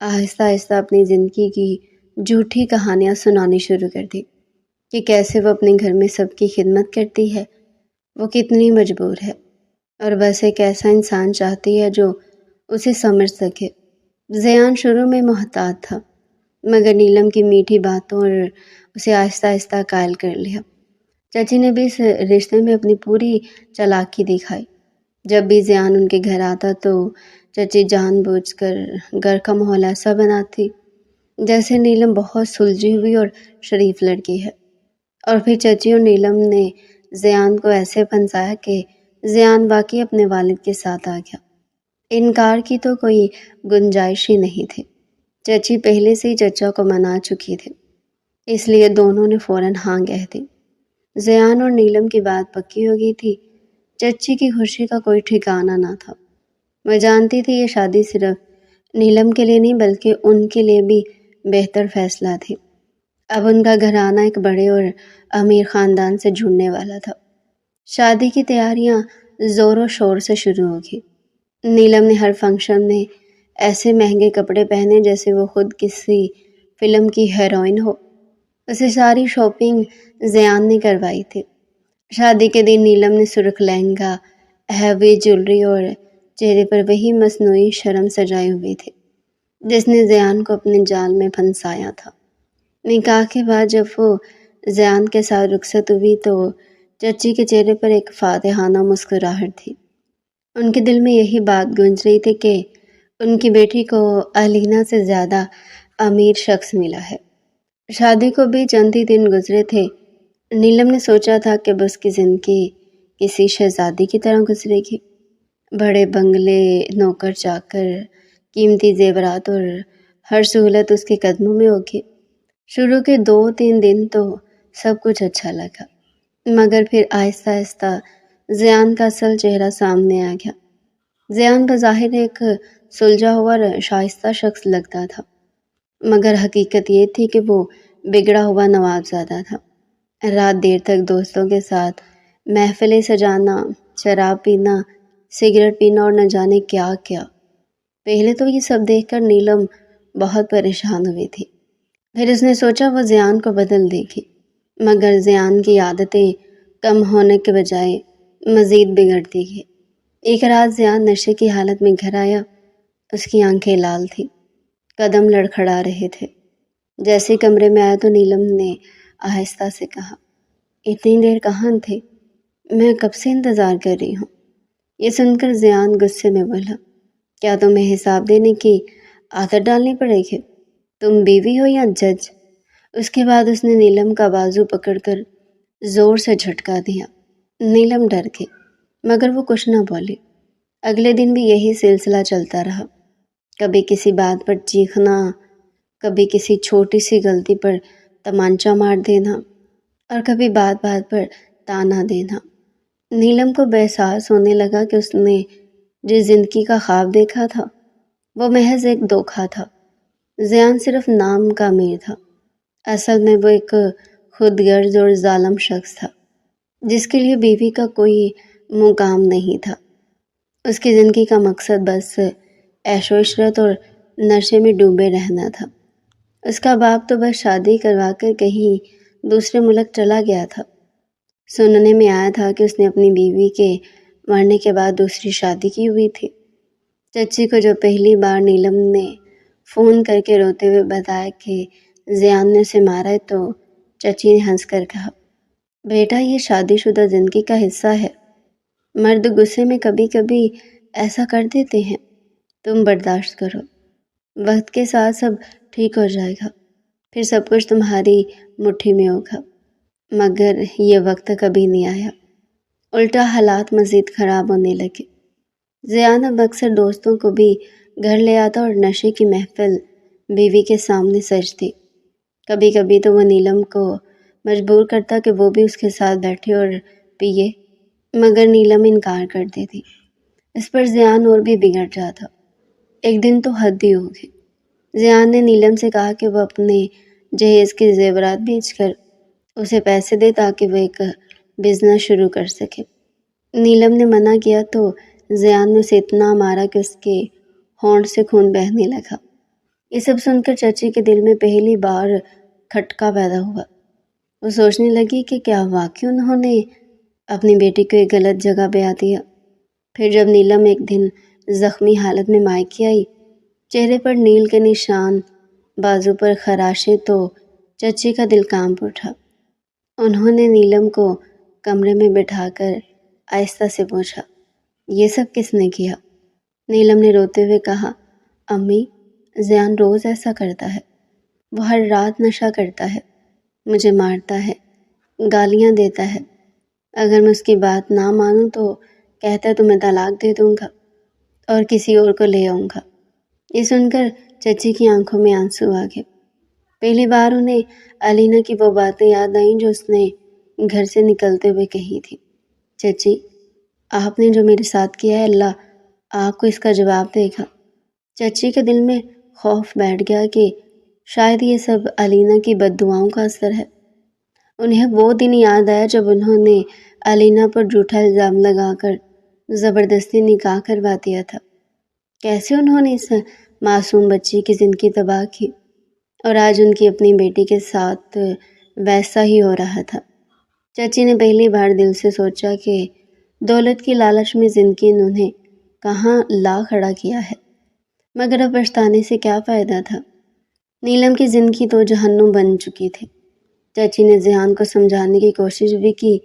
آہستہ آہستہ اپنی زندگی کی جھوٹی کہانیاں سنانی شروع کر دی کہ کیسے وہ اپنے گھر میں سب کی خدمت کرتی ہے، وہ کتنی مجبور ہے اور بس ایک ایسا انسان چاہتی ہے جو اسے سمجھ سکے۔ زیان شروع میں محتاط تھا، مگر نیلم کی میٹھی باتوں اور اسے آہستہ آہستہ قائل کر لیا۔ چچی نے بھی اس رشتے میں اپنی پوری چالاکی دکھائی۔ جب بھی زیان ان کے گھر آتا تو چچی جان بوجھ کر گھر کا ماحول ایسا بناتی جیسے نیلم بہت سلجھی ہوئی اور شریف لڑکی ہے، اور پھر چچی اور نیلم نے زیان کو ایسے پھنسایا کہ زیان واقعی اپنے والد کے ساتھ آ گیا۔ انکار کی تو کوئی گنجائش ہی نہیں تھی۔ چچی پہلے سے ہی چچا کو منا چکی تھی، اس لیے دونوں نے فوراً ہاں کہہ دی۔ زیان اور نیلم کی بات پکی ہو گئی تھی۔ چچی کی خوشی کا کوئی ٹھکانہ نہ تھا۔ وہ جانتی تھی یہ شادی صرف نیلم کے لیے نہیں بلکہ ان کے لیے بھی بہتر فیصلہ تھی۔ اب ان کا گھرانہ ایک بڑے اور امیر خاندان سے جڑنے والا تھا۔ شادی کی تیاریاں زور و شور سے شروع ہو گئی۔ نیلم نے ہر فنکشن میں ایسے مہنگے کپڑے پہنے جیسے وہ خود کسی فلم کی ہیروئن ہو۔ اسے ساری شاپنگ زیان نے کروائی تھی۔ شادی کے دن نیلم نے سرخ لہنگا، ہیوی جیولری اور چہرے پر وہی مصنوعی شرم سجائی ہوئی تھی جس نے زیان کو اپنے جال میں پھنسایا تھا۔ نکاح کے بعد جب وہ زیان کے ساتھ رخصت ہوئی تو چچی کے چہرے پر ایک فاتحانہ مسکراہٹ تھی۔ ان کے دل میں یہی بات گونج رہی تھی کہ ان کی بیٹی کو الینا سے زیادہ امیر شخص ملا ہے۔ شادی کو بھی چند ہی دن گزرے تھے۔ نیلم نے سوچا تھا کہ بس کی زندگی کسی شہزادی کی طرح گزرے گی۔ بڑے بنگلے، نوکر چاکر، قیمتی زیورات اور ہر سہولت اس کے قدموں میں ہوگی۔ شروع کے 2-3 دن تو سب کچھ اچھا لگا، مگر پھر آہستہ آہستہ زیان کا اصل چہرہ سامنے آ گیا۔ زیان بظاہر ایک سلجھا ہوا اور شائستہ شخص لگتا تھا، مگر حقیقت یہ تھی کہ وہ بگڑا ہوا نواب زادہ تھا۔ رات دیر تک دوستوں کے ساتھ محفلیں سجانا، شراب پینا، سگریٹ پینا اور نہ جانے کیا کیا۔ پہلے تو یہ سب دیکھ کر نیلم بہت پریشان ہوئی تھی۔ پھر اس نے سوچا وہ زیان کو بدل دے گی، مگر زیان کی عادتیں کم ہونے کے بجائے مزید بگڑتی گئی۔ ایک رات زیان نشے کی حالت میں گھر آیا۔ اس کی آنکھیں لال تھیں، قدم لڑکھڑا رہے تھے۔ جیسے کمرے میں آیا تو نیلم نے آہستہ سے کہا، اتنی دیر کہاں تھے؟ میں کب سے انتظار کر رہی ہوں۔ یہ سن کر زیان غصے میں بولا، کیا تمہیں حساب دینے کی عادت ڈالنی پڑے گی؟ تم بیوی ہو یا جج؟ اس کے بعد اس نے نیلم کا بازو پکڑ کر زور سے جھٹکا دیا۔ نیلم ڈر گئی، مگر وہ کچھ نہ بولی۔ اگلے دن بھی یہی سلسلہ چلتا رہا۔ کبھی کسی بات پر چیخنا، کبھی کسی چھوٹی سی غلطی پر تمانچہ مار دینا، اور کبھی بات بات پر تانا دینا۔ نیلم کو بے احساس ہونے لگا کہ اس نے جس زندگی کا خواب دیکھا تھا وہ محض ایک دھوکہ تھا۔ زیان صرف نام کا امیر تھا، اصل میں وہ ایک خود غرض اور ظالم شخص تھا جس کے لیے بیوی کا کوئی مقام نہیں تھا۔ اس کی زندگی کا مقصد بس عیش و عشرت اور نشے میں ڈوبے رہنا تھا۔ اس کا باپ تو بس شادی کروا کر کہیں دوسرے ملک چلا گیا تھا۔ سننے میں آیا تھا کہ اس نے اپنی بیوی کے مرنے کے بعد دوسری شادی کی ہوئی تھی۔ چچی کو جو پہلی بار نیلم نے فون کر کے روتے ہوئے بتایا کہ زیان نے اسے مارا ہے تو چچی نے ہنس کر کہا، بیٹا یہ شادی شدہ زندگی کا حصہ ہے، مرد غصے میں کبھی کبھی ایسا کر دیتے ہیں، تم برداشت کرو، وقت کے ساتھ سب ٹھیک ہو جائے گا، پھر سب کچھ تمہاری مٹھی میں ہوگا۔ مگر یہ وقت کبھی نہیں آیا، الٹا حالات مزید خراب ہونے لگے۔ زیان اب اکثر دوستوں کو بھی گھر لے آتا اور نشے کی محفل بیوی کے سامنے سجتی۔ کبھی کبھی تو وہ نیلم کو مجبور کرتا کہ وہ بھی اس کے ساتھ بیٹھے اور پیے، مگر نیلم انکار کر دیتی۔ اس پر زیان اور بھی بگڑ جاتا۔ ایک دن تو حد ہی ہو گئی۔ زیان نے نیلم سے کہا کہ وہ اپنے جہیز کے زیورات بیچ کر اسے پیسے دے تاکہ وہ ایک بزنس شروع کر سکے۔ نیلم نے منع کیا تو زیان نے اسے اتنا مارا کہ اس کے ہونٹ سے خون بہنے لگا۔ یہ سب سن کر چچی کے دل میں پہلی بار کھٹکا پیدا ہوا۔ وہ سوچنے لگی کہ کیا واقعی انہوں نے اپنی بیٹی کو ایک غلط جگہ بیعت دیا۔ پھر جب نیلم ایک دن زخمی حالت میں مائکے آئی، چہرے پر نیل کے نشان، بازو پر خراشیں، تو چچی کا دل کانپ اٹھا۔ انہوں نے نیلم کو کمرے میں بٹھا کر آہستہ سے پوچھا، یہ سب کس نے کیا؟ نیلم نے روتے ہوئے کہا، امی، زیان روز ایسا کرتا ہے، وہ ہر رات نشہ کرتا ہے، مجھے مارتا ہے، گالیاں دیتا ہے، اگر میں اس کی بات نہ مانوں تو کہتا ہے تمہیں طلاق دے دوں گا اور کسی اور کو لے آؤں گا۔ یہ سن کر چچی کی آنکھوں میں آنسو آ گئے۔ پہلی بار انہیں علینا کی وہ باتیں یاد آئیں جو اس نے گھر سے نکلتے ہوئے کہی تھی۔ چچی، آپ نے جو میرے ساتھ کیا ہے، اللہ آپ کو اس کا جواب دے گا۔ چچی کے دل میں خوف بیٹھ گیا کہ شاید یہ سب علینا کی بد دعاؤں کا اثر ہے۔ انہیں وہ دن یاد آیا جب انہوں نے علینا پر جھوٹا الزام لگا کر زبردستی نکاح کروا دیا تھا۔ کیسے انہوں نے اس معصوم بچی کی زندگی تباہ کی، اور آج ان کی اپنی بیٹی کے ساتھ ویسا ہی ہو رہا تھا۔ چچی نے پہلی بار دل سے سوچا کہ دولت کی لالچ میں زندگی انہیں کہاں لا کھڑا کیا ہے، مگر اب پچھتانے سے کیا فائدہ تھا؟ نیلم کی زندگی تو جہنم بن چکی تھی۔ چچی نے ذہان کو سمجھانے کی کوشش بھی کی۔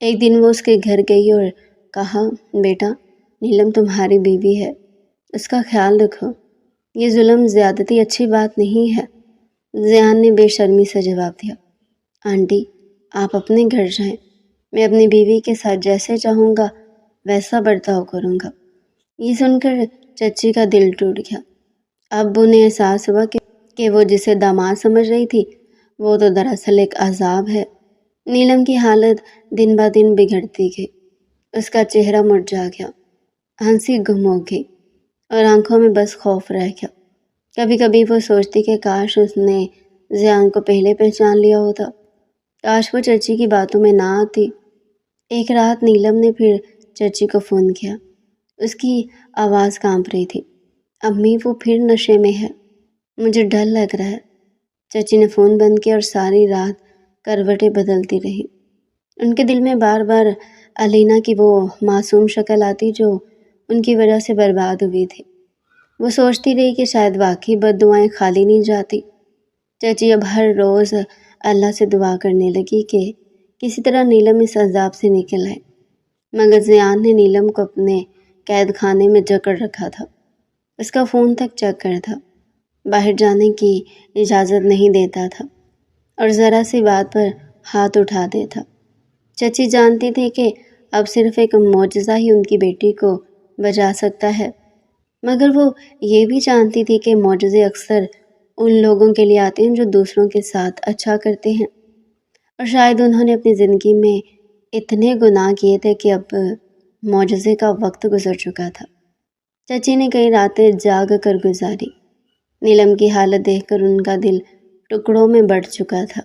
ایک دن وہ اس کے گھر گئی اور کہا، بیٹا، نیلم تمہاری بیوی ہے، اس کا خیال رکھو، یہ ظلم زیادتی اچھی بات نہیں ہے۔ ذہان نے بے شرمی سے جواب دیا، آنٹی، آپ اپنے گھر جائیں، میں اپنی بیوی کے ساتھ جیسے چاہوں گا ویسا برتاؤ کروں گا۔ یہ سن کر چچی کا دل ٹوٹ گیا۔ اب انہیں احساس ہوا کہ وہ جسے داماد سمجھ رہی تھی وہ تو دراصل ایک عذاب ہے۔ نیلم کی حالت دن بہ دن بگڑتی گئی، اس کا چہرہ مرجھا گیا، ہنسی گم ہو گئی اور آنکھوں میں بس خوف رہ گیا۔ کبھی کبھی وہ سوچتی کہ کاش اس نے ذیان کو پہلے پہچان لیا ہوتا، کاش وہ چچی کی باتوں میں نہ آتی۔ ایک رات نیلم نے پھر چچی کو فون کیا، اس کی آواز کانپ رہی تھی، امی، وہ پھر نشے میں ہے، مجھے ڈر لگ رہا ہے۔ چچی نے فون بند کیا اور ساری رات کروٹیں بدلتی رہی۔ ان کے دل میں بار بار علینا کی وہ معصوم شکل آتی جو ان کی وجہ سے برباد ہوئی تھی۔ وہ سوچتی رہی کہ شاید واقعی بد دعائیں خالی نہیں جاتی۔ چچی اب ہر روز اللہ سے دعا کرنے لگی کہ کسی طرح نیلم اس عذاب سے نکل آئے، مگر ذیان نے نیلم کو اپنے قید خانے میں جکڑ رکھا تھا، اس کا فون تک چیک کر تھا، باہر جانے کی اجازت نہیں دیتا تھا اور ذرا سی بات پر ہاتھ اٹھا دیتا۔ چچی جانتی تھی کہ اب صرف ایک معجزہ ہی ان کی بیٹی کو بچا سکتا ہے، مگر وہ یہ بھی جانتی تھی کہ معجزے اکثر ان لوگوں کے لیے آتے ہیں جو دوسروں کے ساتھ اچھا کرتے ہیں، اور شاید انہوں نے اپنی زندگی میں اتنے گناہ کیے تھے کہ اب معجزے کا وقت گزر چکا تھا۔ چچی نے کئی راتیں جاگ کر گزاری۔ نیلم کی حالت دیکھ کر ان کا دل ٹکڑوں میں بٹ چکا تھا،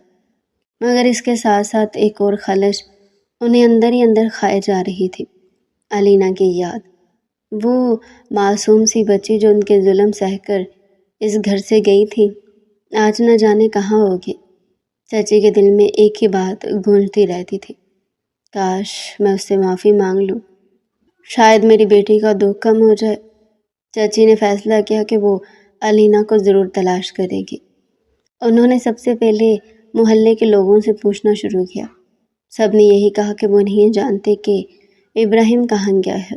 مگر اس کے ساتھ ساتھ ایک اور خلش انہیں اندر ہی اندر کھائے جا رہی تھی، علینا کی یاد، وہ معصوم سی بچی جو ان کے ظلم سہ کر اس گھر سے گئی تھی، آج نہ جانے کہاں ہوگی۔ چچی کے دل میں ایک ہی بات گونجتی رہتی تھی، کاش میں اس سے معافی مانگ لوں، شاید میری بیٹی کا دکھ کم ہو جائے۔ چچی نے فیصلہ کیا کہ وہ علینا کو ضرور تلاش کرے گی۔ انہوں نے سب سے پہلے محلے کے لوگوں سے پوچھنا شروع کیا۔ سب نے یہی کہا کہ وہ نہیں جانتے کہ ابراہیم کہاں گیا ہے۔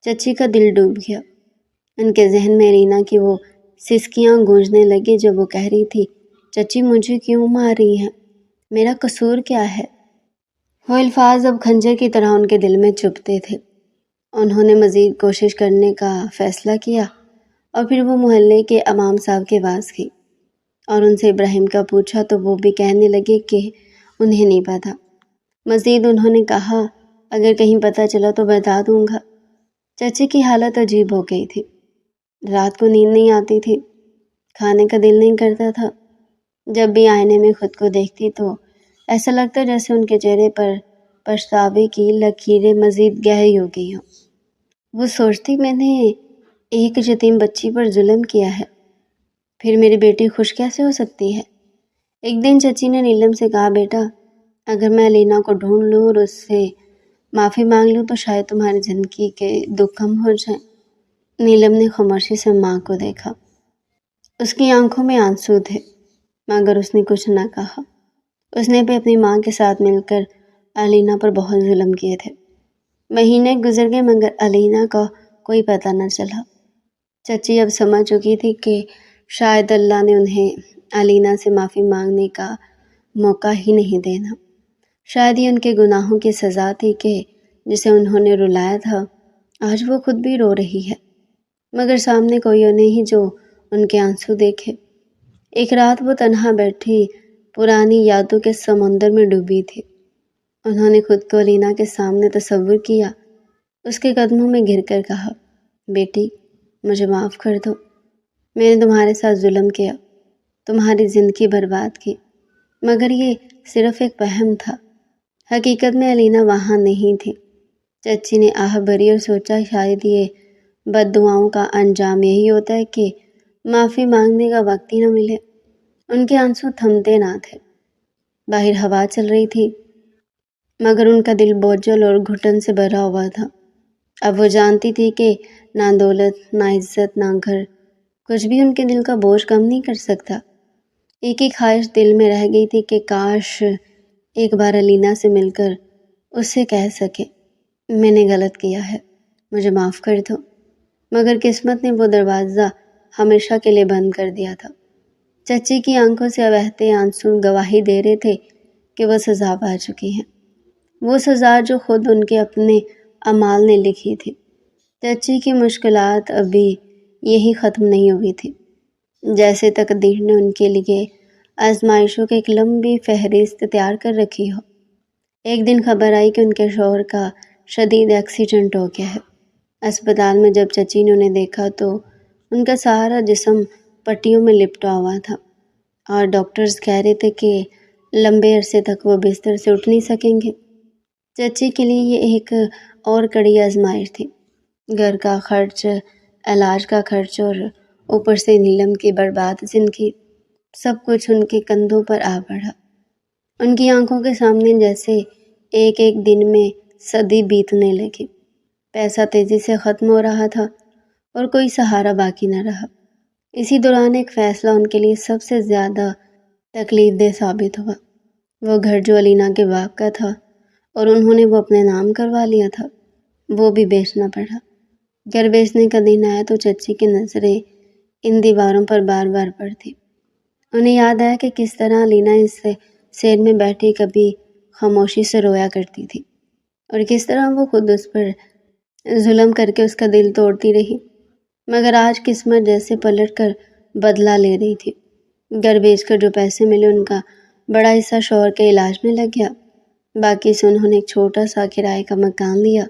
چچی کا دل ڈوب گیا۔ ان کے ذہن میں علینا کی وہ سسکیاں گونجنے لگی جب وہ کہہ رہی تھی، چچی مجھے کیوں مار رہی ہیں، میرا قصور کیا ہے؟ وہ الفاظ اب خنجر کی طرح ان کے دل میں چبھتے تھے۔ انہوں نے مزید کوشش کرنے کا فیصلہ کیا اور پھر وہ محلے کے امام صاحب کے پاس گئی اور ان سے ابراہیم کا پوچھا تو وہ بھی کہنے لگے کہ انہیں نہیں پتا۔ مزید انہوں نے کہا، اگر کہیں پتہ چلا تو بتا دوں گا۔ چچی کی حالت عجیب ہو گئی تھی، رات کو نیند نہیں آتی تھی، کھانے کا دل نہیں کرتا تھا، جب بھی آئینے میں خود کو دیکھتی تو ایسا لگتا جیسے ان کے چہرے پر پچھتاوے کی لکیریں مزید گہری ہو گئی ہوں۔ وہ سوچتی، میں نے ایک یتیم بچی پر ظلم کیا ہے، پھر میری بیٹی خوش کیسے ہو سکتی ہے؟ ایک دن چچی نے نیلم سے کہا، بیٹا، اگر میں علینا کو ڈھونڈ لوں اور اس سے معافی مانگ لوں تو شاید تمہاری زندگی کے دکھ کم ہو جائیں۔ نیلم نے خاموشی سے ماں کو دیکھا۔ اس کی آنکھوں میں آنسو تھے، مگر اس نے کچھ نہ کہا۔ اس نے بھی اپنی ماں کے ساتھ مل کر الینا پر بہت ظلم کیے تھے۔ مہینے گزر گئے مگر الینا کا کوئی پتہ نہ چلا۔ چچی اب سمجھ چکی تھی کہ شاید اللہ نے انہیں الینا سے معافی مانگنے کا موقع ہی نہیں دینا۔ شاید یہ ان کے گناہوں کی سزا تھی کہ جسے انہوں نے رلایا تھا آج وہ خود بھی رو رہی ہے، مگر سامنے کوئی اور نہیں جو ان کے آنسو دیکھے۔ ایک رات وہ تنہا بیٹھی پرانی یادوں کے سمندر میں ڈوبی تھی۔ انہوں نے خود کو الینا کے سامنے تصور کیا، اس کے قدموں میں گر کر کہا، بیٹی مجھے معاف کر دو، میں نے تمہارے ساتھ ظلم کیا، تمہاری زندگی برباد کی، مگر یہ صرف ایک وہم تھا۔ حقیقت میں الینا وہاں نہیں تھی۔ چچی نے آہ بھری اور سوچا شاید یہ بد دعاؤں کا انجام یہی ہوتا ہے کہ معافی مانگنے کا وقت ہی نہ ملے۔ ان کے آنسو تھمتے نہ تھے۔ باہر ہوا چل رہی تھی مگر ان کا دل بوجھل اور گھٹن سے بھرا ہوا تھا۔ اب وہ جانتی تھی کہ نہ دولت، نہ عزت، نہ گھر، کچھ بھی ان کے دل کا بوجھ کم نہیں کر سکتا۔ ایک ہی خواہش دل میں رہ گئی تھی کہ کاش ایک بار الینا سے مل کر اس سے کہہ سکے، میں نے غلط کیا ہے، مجھے معاف کر دو۔ مگر قسمت نے وہ دروازہ ہمیشہ کے لیے بند کر دیا تھا۔ چچی کی آنکھوں سے بہتے آنسو گواہی دے رہے تھے کہ وہ سزا پا چکی ہیں، وہ سزا جو خود ان کے اپنے اعمال نے لکھی تھی۔ چچی کی مشکلات ابھی یہی ختم نہیں ہوئی تھی، جیسے تقدیر نے ان کے لیے آزمائشوں کی ایک لمبی فہرست تیار کر رکھی ہو۔ ایک دن خبر آئی کہ ان کے شوہر کا شدید ایکسیڈنٹ ہو گیا ہے۔ اسپتال میں جب چچی نے انہیں دیکھا تو ان کا سارا جسم پٹیوں میں لپٹا ہوا تھا اور ڈاکٹرز کہہ رہے تھے کہ لمبے عرصے تک وہ بستر سے اٹھ نہیں سکیں گے۔ چچی کے لیے یہ ایک اور کڑی آزمائش تھی۔ گھر کا خرچ، علاج کا خرچ اور اوپر سے نیلم کی برباد زندگی، سب کچھ ان کے کندھوں پر آ پڑا۔ ان کی آنکھوں کے سامنے جیسے ایک ایک دن میں صدی بیتنے لگی۔ پیسہ تیزی سے ختم ہو رہا تھا اور کوئی سہارا باقی نہ رہا۔ اسی دوران ایک فیصلہ ان کے لیے سب سے زیادہ تکلیف دہ ثابت ہوا۔ وہ گھر جو الینا کے باپ کا تھا اور انہوں نے وہ اپنے نام کروا لیا تھا، وہ بھی بیچنا پڑا۔ گھر بیچنے کا دن آیا تو چچی کی نظریں ان دیواروں پر بار بار پڑتی۔ انہیں یاد آیا کہ کس طرح الینا اس سیر میں بیٹھی کبھی خاموشی سے رویا کرتی تھی اور کس طرح وہ خود اس پر ظلم کر کے اس کا دل توڑتی رہی، مگر آج قسمت جیسے پلٹ کر بدلہ لے رہی تھی۔ گھر بیچ کر جو پیسے ملے ان کا بڑا حصہ شوہر کے علاج میں لگ گیا، باقی سے انہوں نے ایک چھوٹا سا کرائے کا مکان لیا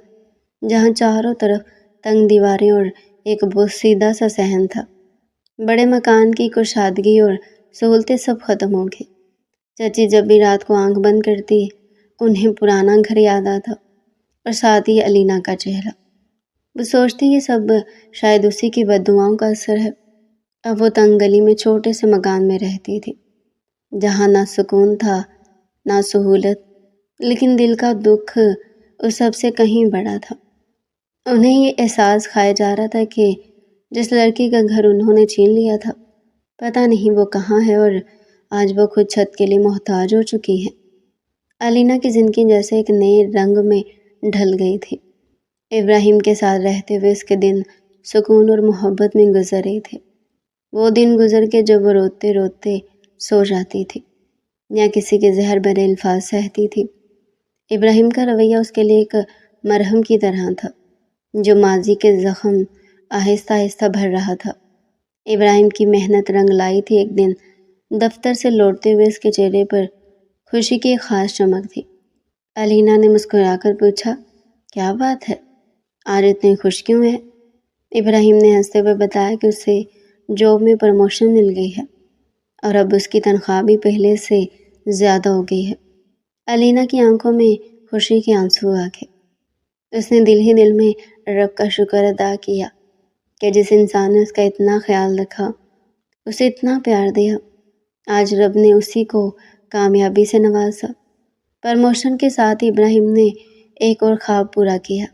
جہاں چاروں طرف تنگ دیواریں اور ایک بوسیدہ سا صحن تھا۔ بڑے مکان کی کشادگی اور سہولتیں سب ختم ہو گئی۔ چچی جب بھی رات کو آنکھ بند کرتی انہیں پرانا گھر یاد آتا اور ساتھ ہی الینا کا چہرہ۔ وہ سوچتی یہ سب شاید اسی کی بد دعاؤں کا اثر ہے۔ اب وہ تنگ گلی میں چھوٹے سے مکان میں رہتی تھی جہاں نہ سکون تھا نہ سہولت، لیکن دل کا دکھ اس سب سے کہیں بڑا تھا۔ انہیں یہ احساس کھایا جا رہا تھا کہ جس لڑکی کا گھر انہوں نے چھین لیا تھا پتہ نہیں وہ کہاں ہے اور آج وہ خود چھت کے لیے محتاج ہو چکی ہے۔ الینا کی زندگی جیسے ایک نئے رنگ میں ڈھل گئی تھی۔ ابراہیم کے ساتھ رہتے ہوئے اس کے دن سکون اور محبت میں گزر رہے تھے۔ وہ دن گزر کے جب وہ روتے روتے سو جاتی تھی یا کسی کے زہر بھرے الفاظ سہتی تھی۔ ابراہیم کا رویہ اس کے لیے ایک مرہم کی طرح تھا جو ماضی کے زخم آہستہ آہستہ بھر رہا تھا۔ ابراہیم کی محنت رنگ لائی تھی۔ ایک دن دفتر سے لوٹتے ہوئے اس کے چہرے پر خوشی کی ایک خاص چمک تھی۔ الینا نے مسکرا کر پوچھا، کیا بات ہے، آج اتنی خوش کیوں ہے؟ ابراہیم نے ہنستے ہوئے بتایا کہ اسے جاب میں پروموشن مل گئی ہے اور اب اس کی تنخواہ بھی پہلے سے زیادہ ہو گئی ہے۔ الینا کی آنکھوں میں خوشی کے آنسو آ گئے۔ اس نے دل ہی دل میں رب کا شکر ادا کیا کہ جس انسان نے اس کا اتنا خیال رکھا، اسے اتنا پیار دیا، آج رب نے اسی کو کامیابی سے نوازا۔ پروموشن کے ساتھ ہی ابراہیم نے ایک اور خواب پورا کیا۔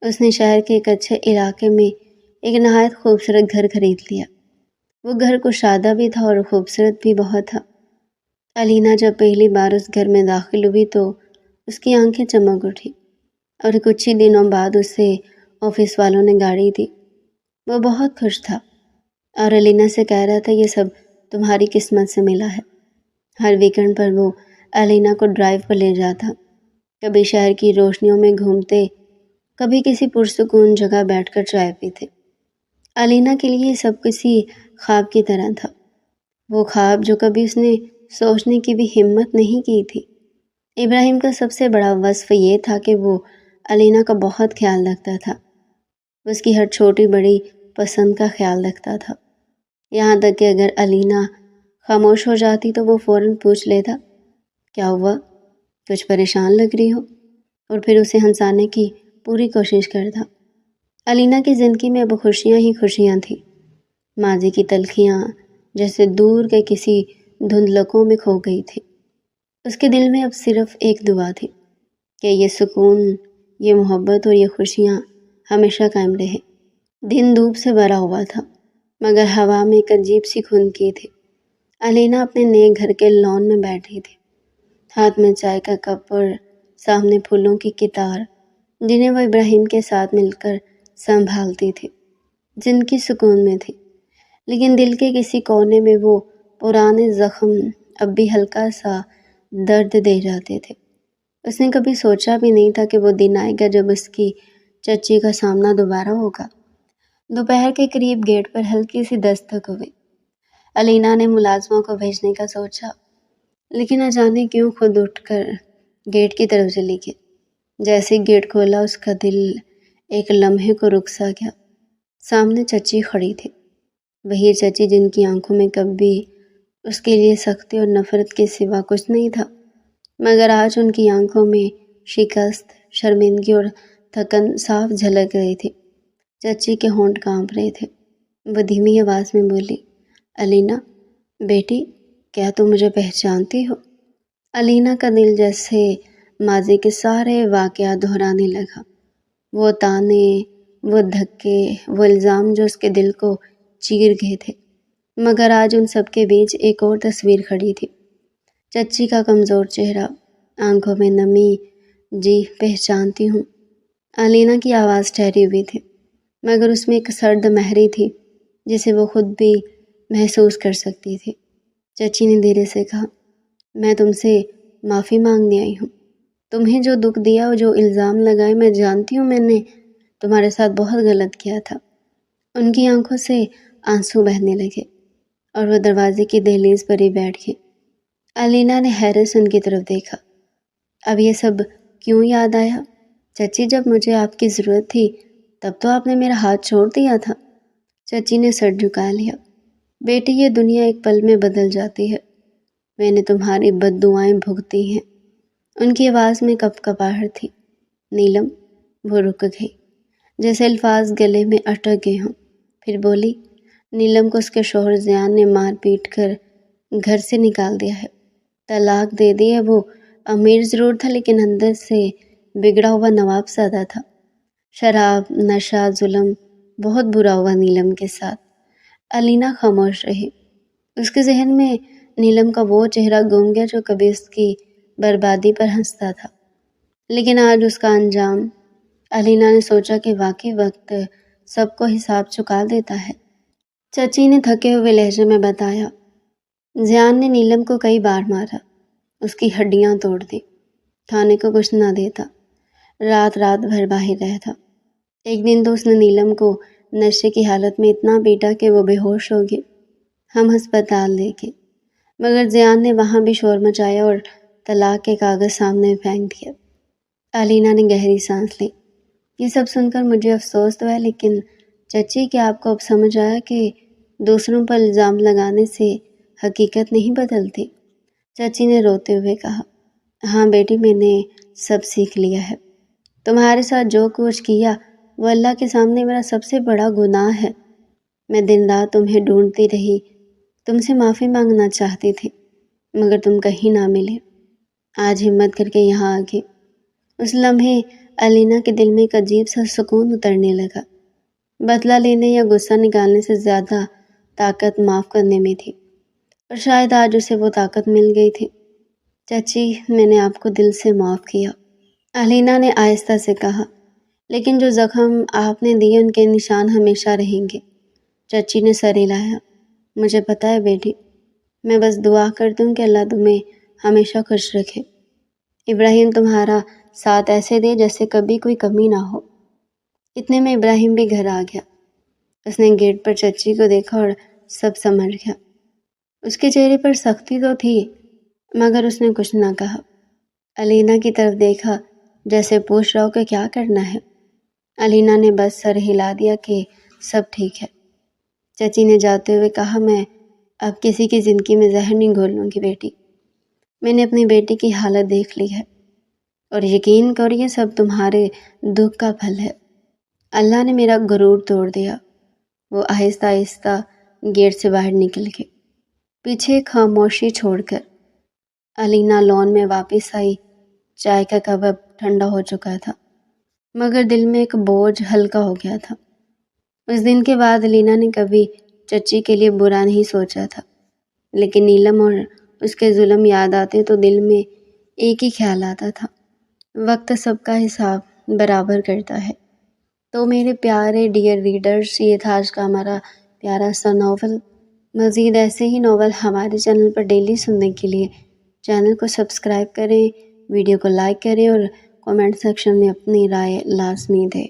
اس نے شہر کے ایک اچھے علاقے میں ایک نہایت خوبصورت گھر خرید لیا۔ وہ گھر کشادہ بھی تھا اور خوبصورت بھی بہت تھا۔ الینا جب پہلی بار اس گھر میں داخل ہوئی تو اس کی آنکھیں چمک اٹھی، اور کچھ ہی دنوں بعد اسے آفس والوں نے گاڑی دی۔ وہ بہت خوش تھا اور الینا سے کہہ رہا تھا یہ سب تمہاری قسمت سے ملا ہے۔ ہر ویکنڈ پر وہ الینا کو ڈرائیو پر لے جاتا، کبھی شہر کی روشنیوں میں گھومتے، کبھی کسی پرسکون جگہ بیٹھ کر چائے پیتے۔ الینا کے لیے یہ سب کسی خواب کی طرح تھا، وہ خواب جو کبھی اس نے سوچنے کی بھی ہمت نہیں کی تھی۔ ابراہیم کا سب سے بڑا وصف یہ تھا کہ وہ الینا کا بہت خیال رکھتا تھا، اس کی ہر چھوٹی بڑی پسند کا خیال رکھتا تھا، یہاں تک کہ اگر الینا خاموش ہو جاتی تو وہ فوراً پوچھ لیتا کیا ہوا، کچھ پریشان لگ رہی ہو، اور پھر اسے ہنسانے کی پوری کوشش کرتا۔ الینا کی زندگی میں اب خوشیاں ہی خوشیاں تھیں، ماضی کی تلخیاں جیسے دور کے کسی دھندلکوں میں کھو گئی تھی۔ اس کے دل میں اب صرف ایک دعا تھی کہ یہ سکون، یہ محبت اور یہ خوشیاں ہمیشہ قائم رہے۔ دن دھوپ سے بھرا ہوا تھا، مگر ہوا میں ایک عجیب سی خنکی تھی۔ الینا اپنے نئے گھر کے لان میں بیٹھی تھی، ہاتھ میں چائے کا کپ اور سامنے پھولوں کی قطار، جنہیں وہ ابراہیم کے ساتھ مل کر سنبھالتی تھی۔ زندگی سکون میں تھی، لیکن دل کے کسی کونے میں وہ پرانے زخم اب بھی ہلکا سا درد دے جاتے تھے۔ اس نے کبھی سوچا بھی نہیں تھا کہ وہ دن آئے گا جب اس کی چچی کا سامنا دوبارہ ہوگا۔ دوپہر کے قریب گیٹ پر ہلکی سی دستک ہوئی۔ الینا نے ملازموں کو بھیجنے کا سوچا، لیکن نہ جانے کیوں خود اٹھ کر گیٹ کی طرف چلی گئی۔ جیسے گیٹ کھولا اس کا دل ایک لمحے کو رک سا گیا۔ سامنے چچی کھڑی تھی، وہی چچی جن کی آنکھوں میں کبھی اس کے لیے سختی اور نفرت کے سوا کچھ نہیں تھا، مگر آج ان کی آنکھوں میں شکست، شرمندگی اور تھکن صاف جھلک رہی تھی۔ چچی کے ہونٹ کانپ رہے تھے۔ وہ دھیمی آواز میں بولی، الینا بیٹی، کیا تم مجھے پہچانتی ہو؟ الینا کا دل جیسے ماضی کے سارے واقعات دہرانے لگا، وہ تانے، وہ دھکے، وہ الزام جو اس کے دل کو چیر گئے تھے۔ مگر آج ان سب کے بیچ ایک اور تصویر کھڑی تھی، چچی کا کمزور چہرہ، آنکھوں میں نمی۔ جی پہچانتی ہوں۔ الینا کی آواز ٹھہری ہوئی تھی، مگر اس میں ایک سرد مہری تھی جسے وہ خود بھی محسوس کر سکتی تھی۔ چچی نے دھیرے سے کہا، میں تم سے معافی مانگنے آئی ہوں۔ تمہیں جو دکھ دیا اور جو الزام لگائے، میں جانتی ہوں میں نے تمہارے ساتھ بہت غلط کیا تھا۔ ان کی آنکھوں سے آنسو بہنے لگے اور وہ دروازے کی دہلیز پر ہی بیٹھ گئی۔ الینا نے حیرت سے ان کی طرف دیکھا۔ اب یہ سب کیوں یاد آیا؟ چچی، جب مجھے آپ کی ضرورت تھی تب تو آپ نے میرا ہاتھ چھوڑ دیا تھا۔ چچی نے سر جھکا لیا۔ بیٹی، یہ دنیا ایک پل میں بدل جاتی ہے، میں نے تمہاری بد دعائیں بھگتی ہیں۔ ان کی آواز میں کپ کپاہٹ تھی۔ نیلم، وہ رک گئی، جیسے الفاظ گلے میں اٹک گئے ہوں، پھر بولی، نیلم کو اس کے شوہر زیان نے مار پیٹ کر گھر سے نکال دیا ہے، طلاق دے دی ہے۔ وہ امیر ضرور تھا لیکن اندر سے بگڑا ہوا نواب زادہ تھا۔ شراب، نشہ، ظلم، بہت برا ہوا نیلم کے ساتھ۔ الینا خاموش رہی۔ اس کے ذہن میں نیلم کا وہ چہرہ گم گیا جو کبھی اس کی بربادی پر ہنستا تھا، لیکن آج اس کا انجام۔ الینا نے سوچا کہ واقعی وقت سب کو حساب چکا دیتا ہے۔ چچی نے تھکے ہوئے لہجے میں بتایا، زیان نے نیلم کو کئی بار مارا، اس کی ہڈیاں توڑ دی، کھانے کو کچھ نہ دیتا، رات رات بھر باہر رہتا۔ ایک دن تو اس نے نیلم کو نشے کی حالت میں اتنا پیٹا کہ وہ بے ہوش ہو گئی۔ ہم ہسپتال لے گئے، مگر زیان نے وہاں بھی شور مچایا اور طلاق کے کاغذ سامنے پھینک دیا۔ الینا نے گہری سانس لی۔ یہ سب سن کر مجھے افسوس تو ہے، لیکن چچی، کیا آپ کو اب سمجھ آیا کہ دوسروں پر الزام لگانے سے حقیقت نہیں بدلتی؟ چچی نے روتے ہوئے کہا، ہاں بیٹی، میں نے سب سیکھ لیا ہے۔ تمہارے ساتھ جو کچھ کیا وہ اللہ کے سامنے میرا سب سے بڑا گناہ ہے۔ میں دن رات تمہیں ڈھونڈتی رہی، تم سے معافی مانگنا چاہتی تھی، مگر تم کہیں نہ ملے۔ آج ہمت کر کے یہاں آ گئی۔ اس لمحے علینا کے دل میں ایک عجیب سا سکون اترنے لگا۔ بدلہ لینے یا غصہ نکالنے سے زیادہ طاقت معاف کرنے میں تھی، اور شاید آج اسے وہ طاقت مل گئی تھی۔ چچی، میں نے آپ کو دل سے معاف کیا، علینا نے آہستہ سے کہا، لیکن جو زخم آپ نے دیے ان کے نشان ہمیشہ رہیں گے۔ چچی نے سر ہلایا۔ مجھے پتہ ہے بیٹی، میں بس دعا کرتی ہوں کہ اللہ تمہیں ہمیشہ خوش رکھے، ابراہیم تمہارا ساتھ ایسے دے جیسے کبھی کوئی کمی نہ ہو۔ اتنے میں ابراہیم بھی گھر آ گیا۔ اس نے گیٹ پر چچی کو دیکھا اور سب سمجھ گیا۔ اس کے چہرے پر سختی تو تھی، مگر اس نے کچھ نہ کہا۔ علینا کی طرف دیکھا جیسے پوچھ رہا ہو کہ کیا کرنا ہے۔ علینا نے بس سر ہلا دیا کہ سب ٹھیک ہے۔ چچی نے جاتے ہوئے کہا، میں اب کسی کی زندگی میں زہر نہیں گھولوں گی بیٹی۔ میں نے اپنی بیٹی کی حالت دیکھ لی ہے، اور یقین کرو یہ سب تمہارے دکھ کا پھل ہے۔ اللہ نے میرا غرور توڑ دیا۔ وہ آہستہ آہستہ گیٹ سے باہر نکل گئے، پیچھے خاموشی چھوڑ کر۔ علینا لان میں واپس آئی۔ چائے کا کپ اب ٹھنڈا ہو چکا تھا، مگر دل میں ایک بوجھ ہلکا ہو گیا تھا۔ اس دن کے بعد علینا نے کبھی چچی کے لیے برا نہیں سوچا تھا، لیکن نیلم اور اس کے ظلم یاد آتے تو دل میں ایک ہی خیال آتا تھا، وقت سب کا حساب برابر کرتا ہے۔ تو میرے پیارے ڈیئر ریڈرز، یہ تھا آج کا ہمارا پیارا سا ناول۔ مزید ایسے ہی ناول ہمارے چینل پر ڈیلی سننے کے لیے چینل کو سبسکرائب کریں، ویڈیو کو لائک کریں اور کمنٹ سیکشن میں اپنی رائے لازمی دیں۔